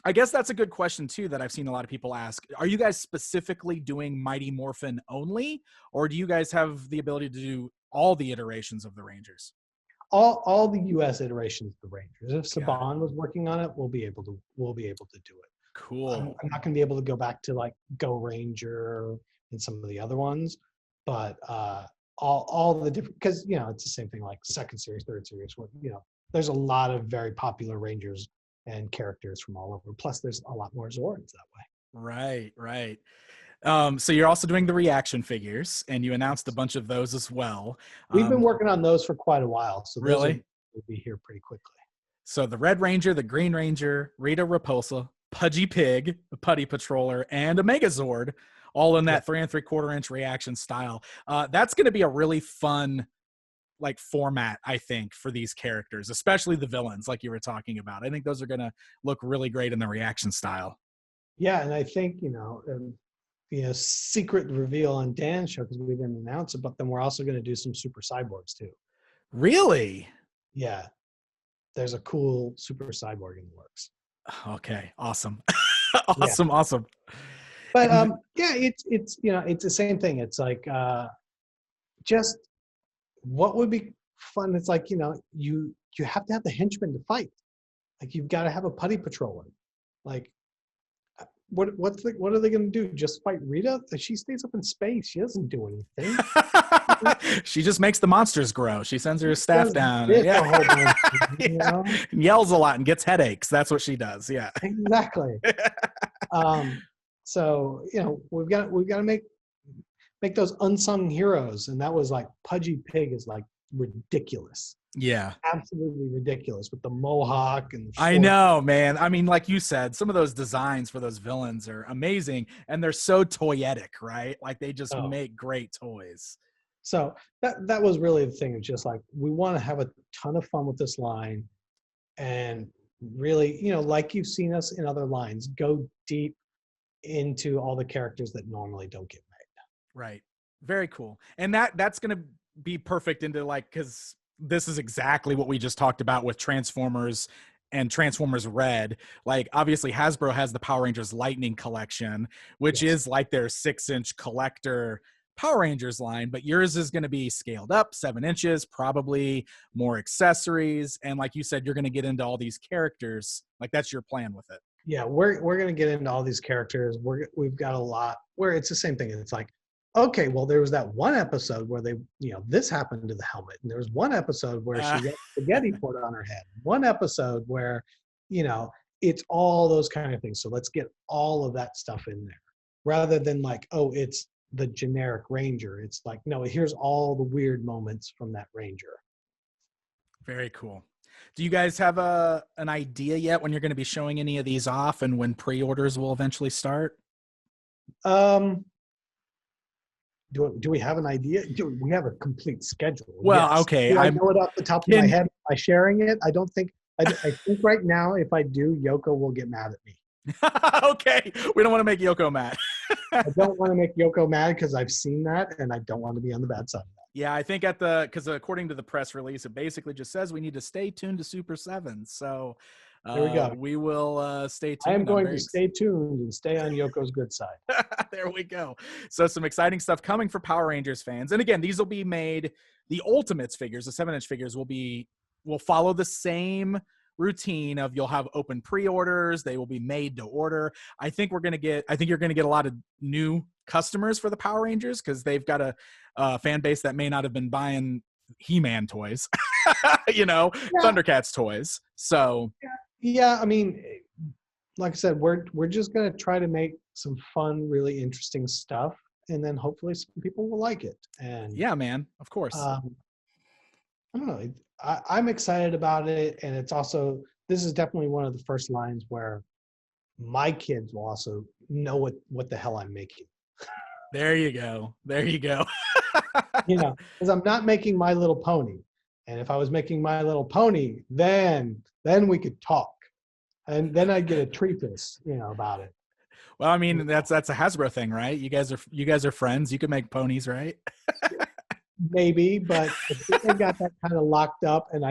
I guess that's a good question too that I've seen a lot of people ask. Are you guys specifically doing Mighty Morphin only, or do you guys have the ability to do all the iterations of the Rangers? All the U.S. iterations of the Rangers. If Saban was working on it, we'll be able to do it. Cool. I'm not going to be able to go back to like Go Ranger and some of the other ones, but all the different, because you know it's the same thing like second series, third series. You know, there's a lot of very popular Rangers and characters from all over. Plus, there's a lot more Zords that way. Right. So you're also doing the reaction figures, and you announced a bunch of those as well. We've been working on those for quite a while, so really will be here pretty quickly. So the Red Ranger, the Green Ranger, Rita Repulsa, Pudgy Pig, the Putty Patroller, and a Megazord, all in that 3 3/4 inch reaction style. That's going to be a really fun like format, I think, for these characters, especially the villains, like you were talking about. I think those are going to look really great in the reaction style. Yeah, and I think, secret reveal on Dan's show, because we didn't announce it, but then we're also going to do some super cyborgs too. Really? Yeah. There's a cool super cyborg in the works. Okay, awesome. Awesome. But it's it's the same thing. It's like just what would be fun. It's like, you have to have the henchmen to fight. Like you've got to have a putty patroller. Like what are they going to do? Just fight Rita? She stays up in space. She doesn't do anything. She just makes the monsters grow. She sends her staff down. Yells a lot and gets headaches. That's what she does. Yeah. Exactly. So we've got to make those unsung heroes, and that was like Pudgy Pig is like ridiculous. Yeah, absolutely ridiculous with the mohawk and. I know, man. I mean, like you said, some of those designs for those villains are amazing, and they're so toyetic, right? Like they just make great toys. So that was really the thing. It's just like, we want to have a ton of fun with this line, and really, like you've seen us in other lines, go deep into all the characters that normally don't get made. Right. Very cool. And that's going to be perfect into like, because this is exactly what we just talked about with Transformers and Transformers Red. Like, obviously Hasbro has the Power Rangers Lightning collection, which Yes. is like their 6-inch collector Power Rangers line, but yours is going to be scaled up 7 inches, probably more accessories. And like you said, you're going to get into all these characters. Like, that's your plan with it. Yeah, we're going to get into all these characters. We've got a lot where it's the same thing. It's like, okay, well, there was that one episode where they, this happened to the helmet, and there was one episode where she got spaghetti poured on her head. One episode where, it's all those kind of things. So let's get all of that stuff in there, rather than like, oh, it's the generic Ranger. It's like, no, here's all the weird moments from that Ranger. Very cool. Do you guys have an idea yet when you're going to be showing any of these off, and when pre-orders will eventually start? Do we have an idea? Do we have a complete schedule? Well, yes. okay. I know it off the top of my head by sharing it. I don't think. I think right now, if I do, Yoko will get mad at me. Okay, we don't want to make Yoko mad. I don't want to make Yoko mad because I've seen that, and I don't want to be on the bad side of that. Yeah, I think because according to the press release, it basically just says we need to stay tuned to Super7. So there we go. We will stay tuned. I am going to stay tuned and stay on Yoko's good side. There we go. So some exciting stuff coming for Power Rangers fans. And again, these will be made, the Ultimates figures, the 7-inch figures will follow the same routine of, you'll have open pre-orders. They will be made to order. I think you're going to get a lot of new customers for the Power Rangers, because they've got a fan base that may not have been buying He-Man toys, Thundercats toys. So yeah, I mean, like I said, we're just going to try to make some fun, really interesting stuff, and then hopefully some people will like it. And yeah, man, of course. I don't know. I'm excited about it, and it's also, this is definitely one of the first lines where my kids will also know what the hell I'm making. There you go. Because I'm not making My Little Pony, and if I was making My Little Pony, then we could talk, and then I'd get a treatise, about it. Well, I mean, that's a Hasbro thing, right? You guys are friends. You can make ponies, right? Maybe, but I think I got that kind of locked up, and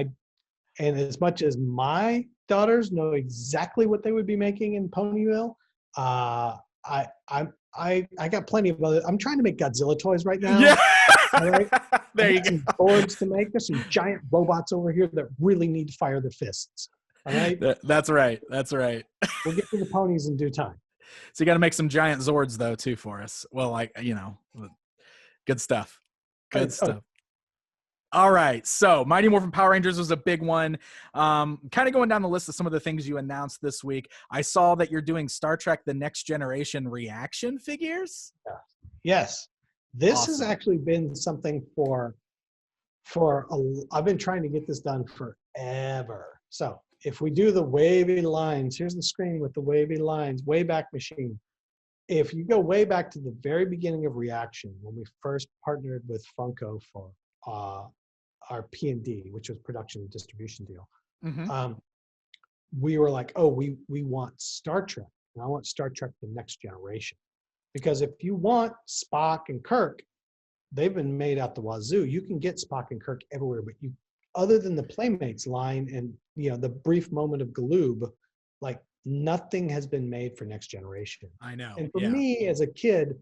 as much as my daughters know exactly what they would be making in Ponyville, I got plenty of other. I'm trying to make Godzilla toys right now. Yeah. All right? There you go. Some boards to make. There's some giant robots over here that really need to fire their fists. All right. That's right. We'll get to the ponies in due time. So you got to make some giant Zords though too for us. Well, good stuff. Good stuff. All right. So Mighty Morphin Power Rangers was a big one. Kind of going down the list of some of the things you announced this week. I saw that you're doing Star Trek The Next Generation reaction figures. Yeah. Yes. This Awesome. has actually been something I've been trying to get this done forever. So if we do the wavy lines, here's the screen with the wavy lines, Wayback Machine. If you go way back to the very beginning of Reaction, when we first partnered with Funko for our P&D, which was production and distribution deal, we were like, oh, we want Star Trek, and I want Star Trek The Next Generation. Because if you want Spock and Kirk, they've been made out the wazoo. You can get Spock and Kirk everywhere, but other than the Playmates line and the brief moment of Galoob, like, nothing has been made for Next Generation. I know. And for me as a kid,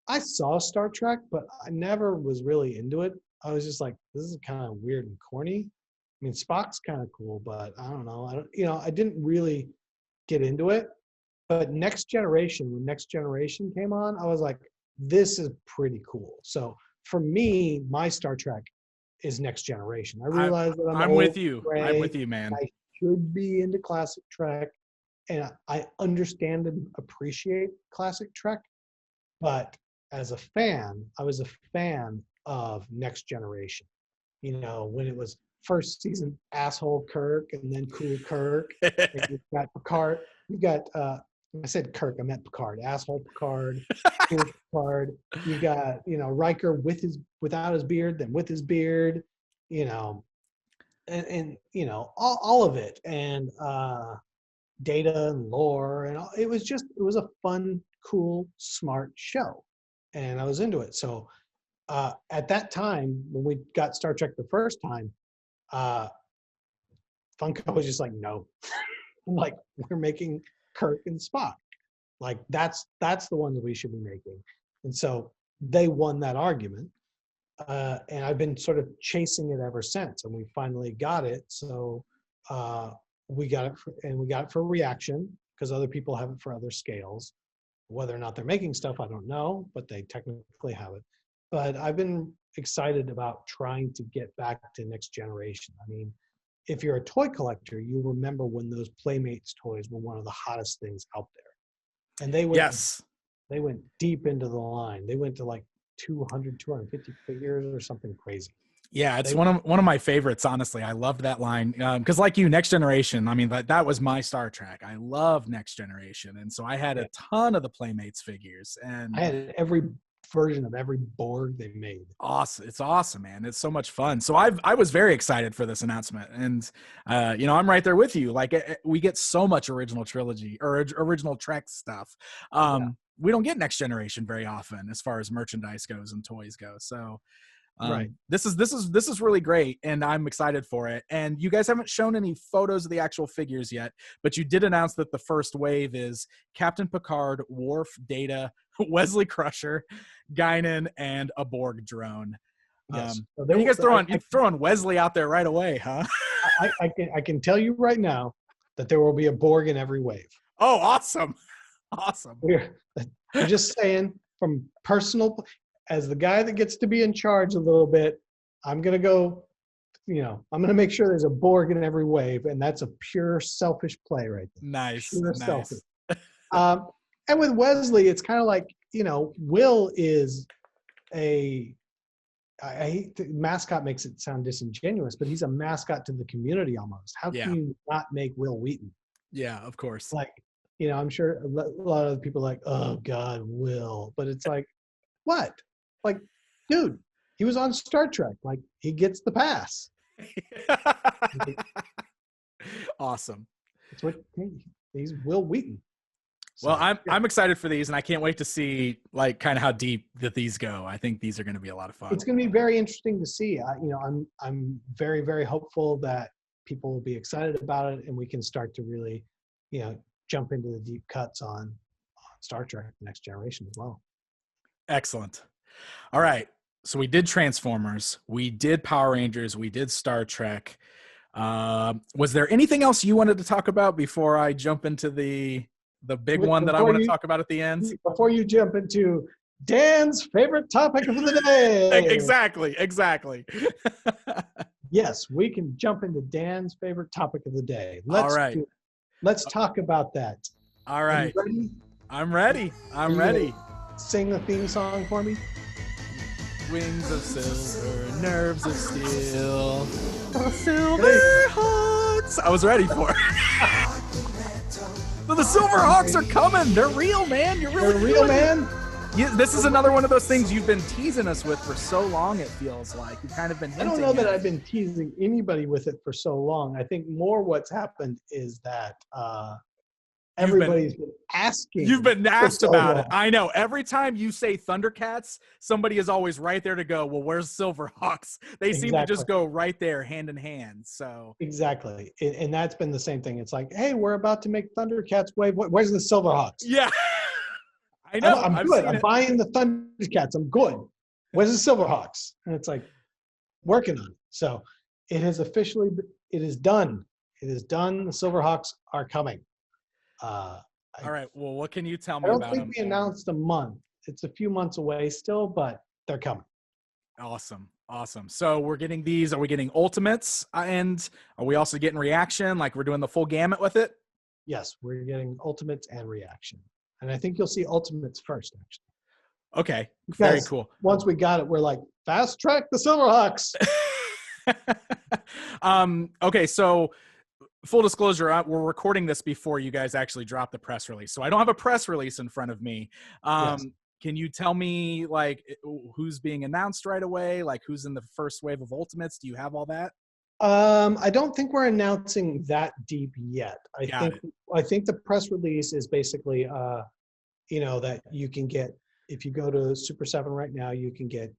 I saw Star Trek, but I never was really into it. I was just like, this is kind of weird and corny. I mean, Spock's kind of cool, but I don't know. I didn't really get into it. But when Next Generation came on, I was like, this is pretty cool. So for me, my Star Trek is Next Generation. I realize that I'm with you. I'm with you, man. I should be into classic Trek. And I understand and appreciate classic Trek, but as a fan, I was a fan of Next Generation. When it was first season, asshole Kirk, and then cool Kirk. And you got Picard, you got I said Kirk, I meant Picard. Asshole Picard, cool Picard. You got, Riker without his beard, then with his beard, you know, and all of it. And data and lore and all, it was a fun, cool, smart show. And I was into it. So at that time, when we got Star Trek the first time, Funko was just like, no. I'm like, we're making Kirk and Spock. Like that's the one that we should be making. And so they won that argument. And I've been sort of chasing it ever since. And we finally got it. So we got it for Reaction, because other people have it for other scales. Whether or not they're making stuff, I don't know, but they technically have it. But I've been excited about trying to get back to Next Generation. I mean, if you're a toy collector, you remember when those Playmates toys were one of the hottest things out there. And they went deep into the line. They went to like 200, 250 figures or something crazy. Yeah, it's one of my favorites, honestly. I loved that line because, like you, Next Generation. I mean, that was my Star Trek. I love Next Generation, and so I had a ton of the Playmates figures, and I had every version of every Borg they made. Awesome! It's awesome, man. It's so much fun. So I was very excited for this announcement, and I'm right there with you. Like we get so much original trilogy or original Trek stuff. We don't get Next Generation very often as far as merchandise goes and toys go. So. Right. This is really great, and I'm excited for it. And you guys haven't shown any photos of the actual figures yet, but you did announce that the first wave is Captain Picard, Worf, Data, Wesley Crusher, Guinan, and a Borg drone. Yes. So you guys throwing Wesley out there right away, huh? I can tell you right now that there will be a Borg in every wave. Oh, awesome. Awesome. I'm just saying, from personal, as the guy that gets to be in charge a little bit, I'm going to go, I'm going to make sure there's a Borg in every wave. And that's a pure selfish play right there. Nice. Selfish. And with Wesley, it's kind of like, Will is mascot makes it sound disingenuous, but he's a mascot to the community almost. How can you not make Will Wheaton? Yeah, of course. Like, I'm sure a lot of people are like, oh God, Will. But it's like, what? Like, dude, he was on Star Trek. Like, he gets the pass. Awesome. That's what he's Will Wheaton. So, well, I'm excited for these, and I can't wait to see like kind of how deep that these go. I think these are going to be a lot of fun. It's going to be very interesting to see. I'm very, very hopeful that people will be excited about it, and we can start to really, jump into the deep cuts on Star Trek: The Next Generation as well. Excellent. All right. So we did Transformers, we did Power Rangers, we did Star Trek. Was there anything else you wanted to talk about before I jump into the big one that I want to talk about at the end? Before you jump into Dan's favorite topic of the day. Exactly. Yes, we can jump into Dan's favorite topic of the day. Let's talk about that. All right. Ready? I'm ready. Sing the theme song for me. Wings of silver, nerves of steel, Silverhawks. I was ready for it. So the Silverhawks are coming. They're real, man. They're real, man. This is another one of those things you've been teasing us with for so long, it feels like. You've kind of been hinting. I don't know that I've been teasing anybody with it for so long. I think more what's happened is that everybody's been asking. You've been asked about it. I know. Every time you say Thundercats, somebody is always right there to go, well, where's Silverhawks? They seem to just go right there hand in hand. So exactly. And that's been the same thing. It's like, hey, we're about to make Thundercats wave. Where's the Silverhawks? Yeah. I know. I'm good. I'm buying the Thundercats. I'm good. Where's the Silverhawks? And it's like, working on it. So it is done. It is done. The Silverhawks are coming. All right. Well, what can you tell me about them? I don't think we announced a month. It's a few months away still, but they're coming. Awesome. So we're getting these. Are we getting Ultimates? And are we also getting Reaction? Like we're doing the full gamut with it? Yes, we're getting Ultimates and Reaction. And I think you'll see Ultimates first, actually. Okay. Very cool. Once we got it, we're like, fast track the Silverhawks. Okay. So full disclosure, we're recording this before you guys actually drop the press release, so I don't have a press release in front of me. Yes. Can you tell me like who's being announced right away? Like who's in the first wave of Ultimates? Do you have all that? I don't think we're announcing that deep yet. I think the press release is basically, that you can get, if you go to Super7 right now, you can get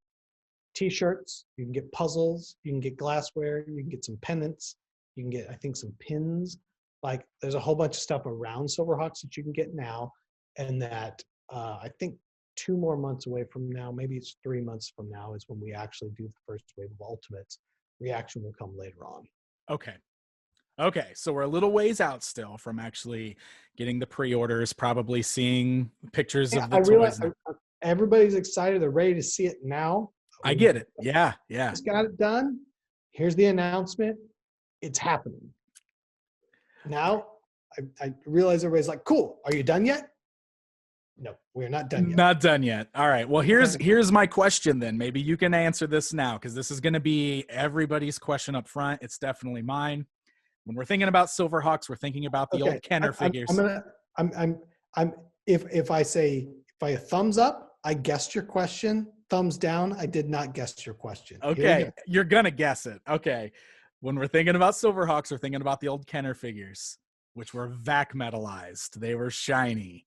T-shirts, you can get puzzles, you can get glassware, you can get some pennants, you can get, I think, some pins. Like, there's a whole bunch of stuff around Silverhawks that you can get now, and that I think 2 more months away from now, maybe it's 3 months from now, is when we actually do the first wave of Ultimates. Reaction will come later on. Okay, so we're a little ways out still from actually getting the pre-orders, probably seeing pictures of the toys. Everybody's excited. They're ready to see it now. I get it. Yeah. Just got it done. Here's the announcement. It's happening. Now, I realize everybody's like, cool, are you done yet? No, we're not done yet. Not done yet. All right. Well, here's my question then. Maybe you can answer this now, because this is going to be everybody's question up front. It's definitely mine. When we're thinking about Silverhawks, we're thinking about the old Kenner figures. If I thumbs up, I guessed your question. Thumbs down, I did not guess your question. Okay, you're gonna guess it. Okay. When we're thinking about Silverhawks, we're thinking about the old Kenner figures, which were vac metalized. They were shiny.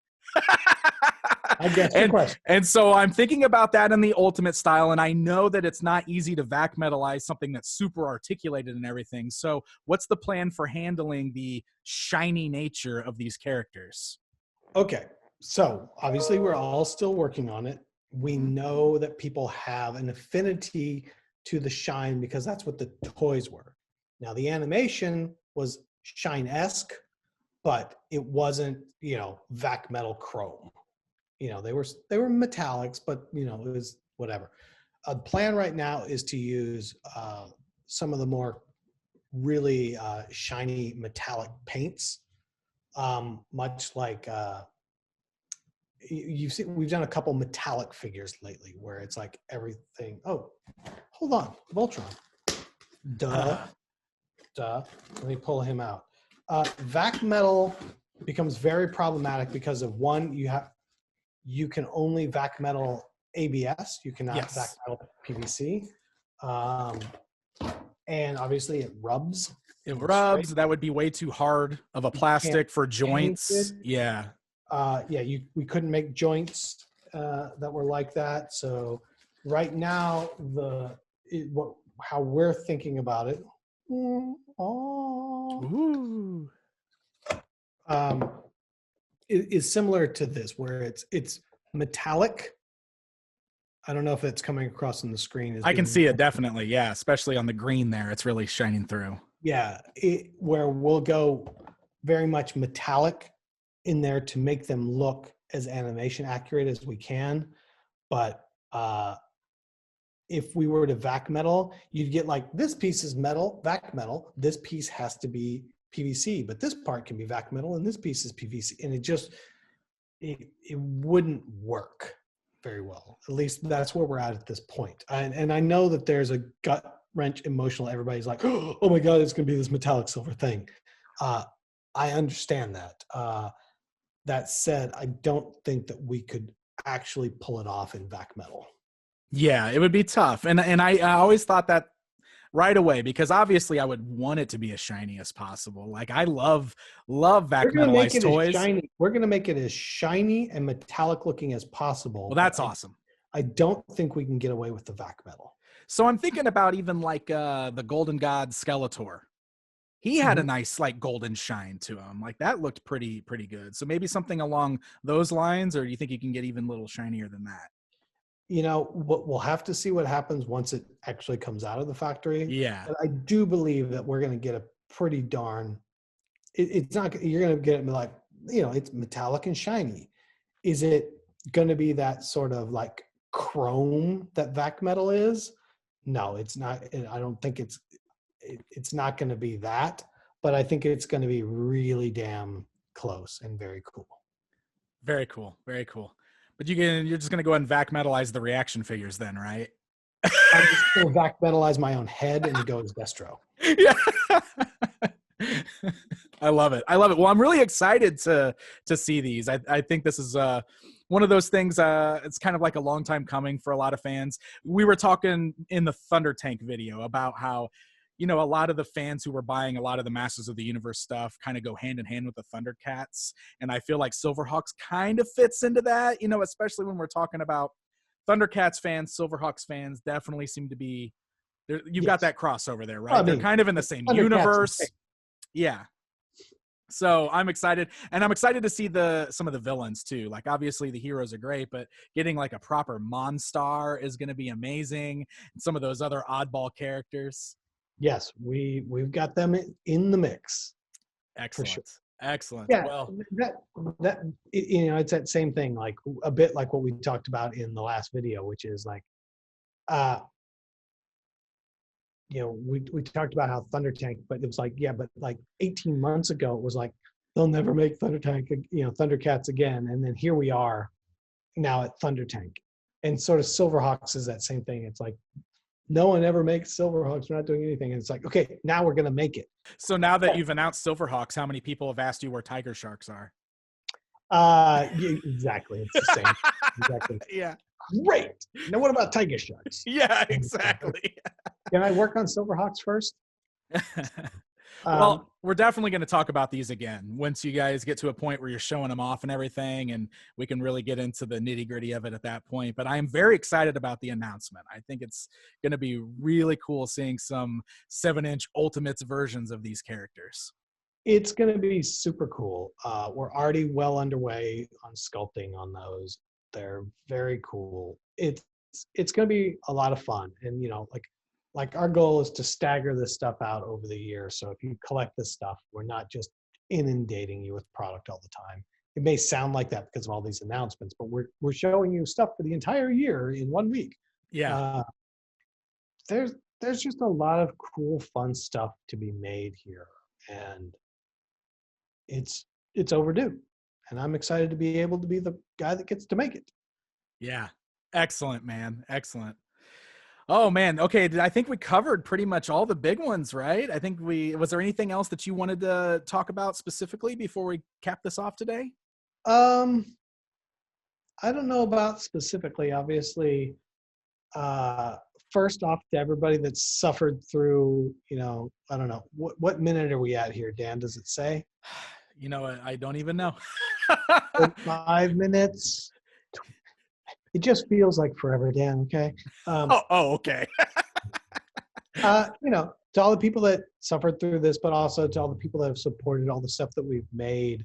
I guess your question. And so I'm thinking about that in the Ultimate style, and I know that it's not easy to vac metalize something that's super articulated and everything. So what's the plan for handling the shiny nature of these characters? Okay, so obviously we're all still working on it. We know that people have an affinity to the shine because that's what the toys were. Now the animation was shine-esque, but it wasn't, vac metal chrome. They were metallics, but it was whatever. The plan right now is to use some of the more really shiny metallic paints, much like you've seen. We've done a couple metallic figures lately where it's like everything. Oh, hold on, Voltron. Duh. Let me pull him out. Vac metal becomes very problematic because of one, you can only vac metal ABS. You cannot vac metal PVC. And obviously it rubs. That would be way too hard of a plastic for joints. Yeah. We couldn't make joints that were like that. So right now, how we're thinking about it. Is similar to this, where it's metallic. I don't know if it's coming across on the screen. I can see it definitely, yeah, especially on the green there. It's really shining through. Yeah, where we'll go very much metallic in there to make them look as animation accurate as we can. But if we were to vac metal, you'd get like, this piece is metal, vac metal. This piece has to be PVC, but this part can be vac metal and this piece is PVC. And it wouldn't work very well. At least that's where we're at this point. And I know that there's a gut wrench emotional. Everybody's like, oh my God, it's going to be this metallic silver thing. I understand that. That said, I don't think that we could actually pull it off in vac metal. Yeah, it would be tough. And I always thought that right away, because obviously I would want it to be as shiny as possible. Like, I love vac metalized toys. We're going to make it as shiny and metallic looking as possible. Well, that's awesome. I don't think we can get away with the vac metal. So I'm thinking about even like the Golden God Skeletor. He had a nice like golden shine to him. Like, that looked pretty good. So maybe something along those lines, or do you think you can get even a little shinier than that? We'll have to see what happens once it actually comes out of the factory. Yeah. But I do believe that we're going to get a pretty darn, it's not, you're going to get it like, it's metallic and shiny. Is it going to be that sort of like chrome that vac metal is? No, it's not. I don't think it's not going to be that, but I think it's going to be really damn close and very cool. Very cool. Very cool. But you're just going to go ahead and vac metalize the reaction figures then, right? I'm just going to vac metalize my own head and go as Destro. Yeah. I love it. I love it. Well, I'm really excited to see these. I think this is one of those things. It's kind of like a long time coming for a lot of fans. We were talking in the Thunder Tank video about how, you know, a lot of the fans who were buying a lot of the Masters of the Universe stuff kind of go hand in hand with the Thundercats, and I feel like Silverhawks kind of fits into that. You know, especially when we're talking about Thundercats fans, Silverhawks fans definitely seem to be there. You've got Yes. that crossover there, right? Well, I They're mean, kind of in the same Thundercats. universe. Yeah. So I'm excited, and I'm excited to see some of the villains too. Like obviously the heroes are great, but getting like a proper Monstar is going to be amazing. And some of those other oddball characters. Yes, we've got them in the mix for Excellent, sure. excellent. Yeah, Well, that you know, it's that same thing, like a bit like what we talked about in the last video, which is like, uh, you know, we talked about how Thunder Tank, but it was like, yeah, but like 18 months ago, it was like they'll never make Thunder Tank, you know, Thundercats again, and then here we are now at Thunder Tank, and sort of Silverhawks is that same thing. It's like no one ever makes Silverhawks. We're not doing anything, and it's like, okay, now we're gonna make it. so now that you've announced Silverhawks, how many people have asked you where Tiger Sharks are? Yeah, exactly. It's the same. Exactly. Yeah. Great. Now, what about Tiger Sharks? Yeah, exactly. Can I work on Silverhawks first? Well, we're definitely going to talk about these again once you guys get to a point where you're showing them off and everything, and we can really get into the nitty gritty of it at that point. But I am very excited about the announcement. I think it's going to be really cool seeing some 7-inch Ultimates versions of these characters. It's going to be super cool. We're already well underway on sculpting on those. They're very cool. It's going to be a lot of fun, and you know, like our goal is to stagger this stuff out over the year. So if you collect this stuff, we're not just inundating you with product all the time. It may sound like that because of all these announcements, but we're showing you stuff for the entire year in 1 week. Yeah. There's just a lot of cool, fun stuff to be made here, and it's overdue. And I'm excited to be able to be the guy that gets to make it. Yeah. Excellent, man. Excellent. Oh man. Okay. I think we covered pretty much all the big ones, right? I think was there anything else that you wanted to talk about specifically before we cap this off today? I don't know about specifically, obviously. First off, to everybody that's suffered through, you know, I don't know, what minute are we at here, Dan? Does it say? You know, I don't even know. 5 minutes. It just feels like forever, Dan. Okay. Okay. You know, to all the people that suffered through this, but also to all the people that have supported all the stuff that we've made.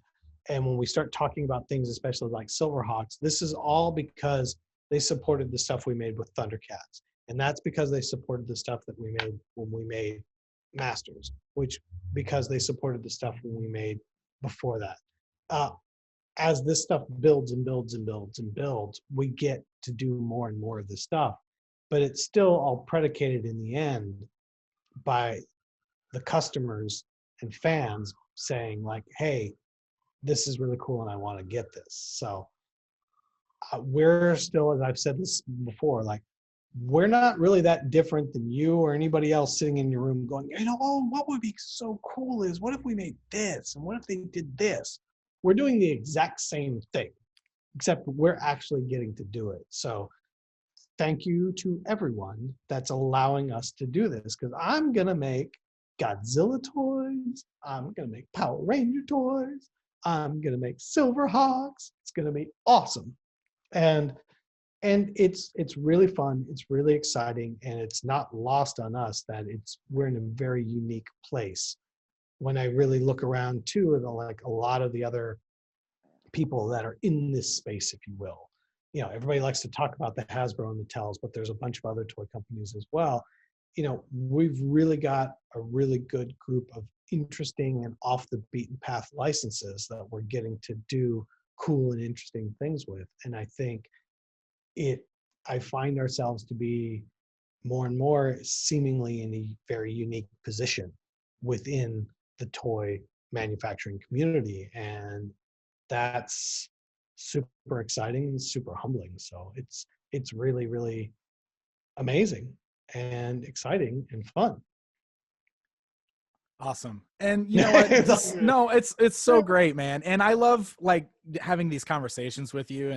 And when we start talking about things, especially like Silverhawks, this is all because they supported the stuff we made with Thundercats. And that's because they supported the stuff that we made when we made Masters, which because they supported the stuff when we made before that. As this stuff builds and builds and builds and builds, we get to do more and more of this stuff. But it's still all predicated in the end by the customers and fans saying like, hey, this is really cool and I want to get this. So we're still, as I've said this before, like we're not really that different than you or anybody else sitting in your room going, you know, oh, what would be so cool is what if we made this and what if they did this? We're doing the exact same thing, except we're actually getting to do it. So thank you to everyone that's allowing us to do this, because I'm going to make Godzilla toys. I'm going to make Power Ranger toys. I'm going to make Silverhawks. It's going to be awesome. And it's really fun. It's really exciting. And it's not lost on us that we're in a very unique place. When I really look around too, like a lot of the other people that are in this space, if you will, you know, everybody likes to talk about the Hasbro and the Mattels, but there's a bunch of other toy companies as well. You know, we've really got a really good group of interesting and off the beaten path licenses that we're getting to do cool and interesting things with. And I think I find ourselves to be more and more seemingly in a very unique position within the toy manufacturing community. And that's super exciting and super humbling. So it's really, really amazing and exciting and fun. Awesome. And you know what? No, it's so great, man. And I love like having these conversations with you,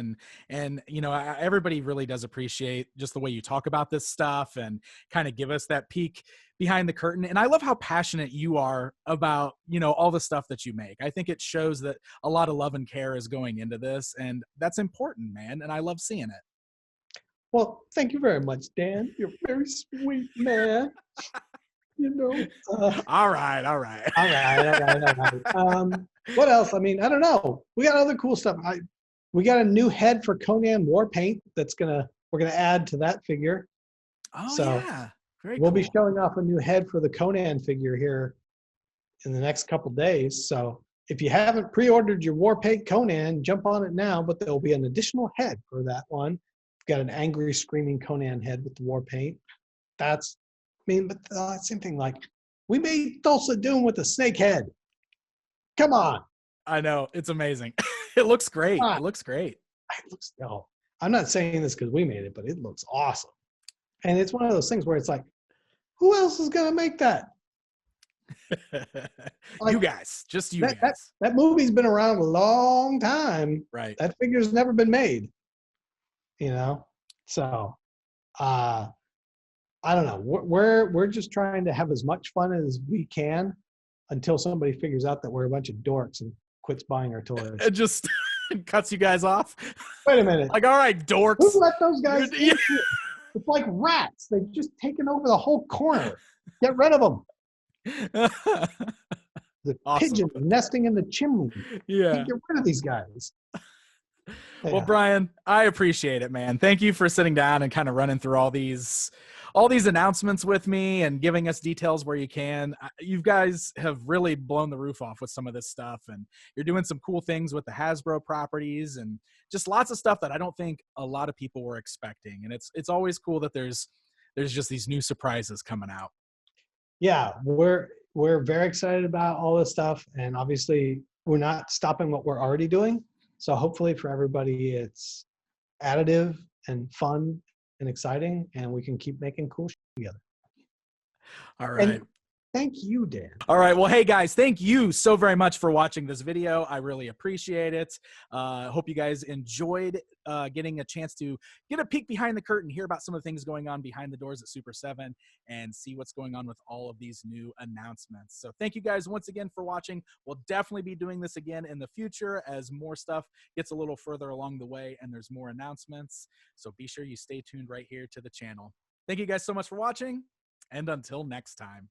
and you know, everybody really does appreciate just the way you talk about this stuff and kind of give us that peek behind the curtain. And I love how passionate you are about, you know, all the stuff that you make. I think it shows that a lot of love and care is going into this, and that's important, man. And I love seeing it. Well, thank you very much, Dan. You're very sweet, man. You know. All right, all right. All right, all right, all right. What else? I mean, I don't know. We got other cool stuff. We got a new head for Conan War Paint we're gonna add to that figure. Oh so yeah, very we'll cool. be showing off a new head for the Conan figure here in the next couple days. So if you haven't pre-ordered your War Paint Conan, jump on it now. But there'll be an additional head for that one. We've got an angry, screaming Conan head with the War Paint. But same thing. Like we made Thulsa Doom with a snake head. Come on. I know, it's amazing. It looks great. It looks great. No, I'm not saying this because we made it, but it looks awesome. And it's one of those things where it's like, who else is gonna make that? Like, you guys, just you guys. That movie's been around a long time. Right. That figure's never been made. You know, so I don't know. We're just trying to have as much fun as we can until somebody figures out that we're a bunch of dorks and quits buying our toys. It just cuts you guys off. Wait a minute. Like, all right, dorks. Who let those guys in here? It's like rats. They've just taken over the whole corner. Get rid of them. The pigeons nesting in the chimney. Yeah. Get rid of these guys. Well, Brian, I appreciate it, man. Thank you for sitting down and kind of running through all these announcements with me and giving us details where you can. You guys have really blown the roof off with some of this stuff, and you're doing some cool things with the Hasbro properties and just lots of stuff that I don't think a lot of people were expecting. And it's always cool that there's just these new surprises coming out. Yeah, we're very excited about all this stuff, and obviously we're not stopping what we're already doing. So hopefully for everybody, it's additive and fun and exciting, and we can keep making cool shit together. All right. And thank you, Dan. All right. Well, hey, guys, thank you so very much for watching this video. I really appreciate it. Hope you guys enjoyed getting a chance to get a peek behind the curtain, hear about some of the things going on behind the doors at Super7, and see what's going on with all of these new announcements. So thank you guys once again for watching. We'll definitely be doing this again in the future as more stuff gets a little further along the way and there's more announcements. So be sure you stay tuned right here to the channel. Thank you guys so much for watching, and until next time.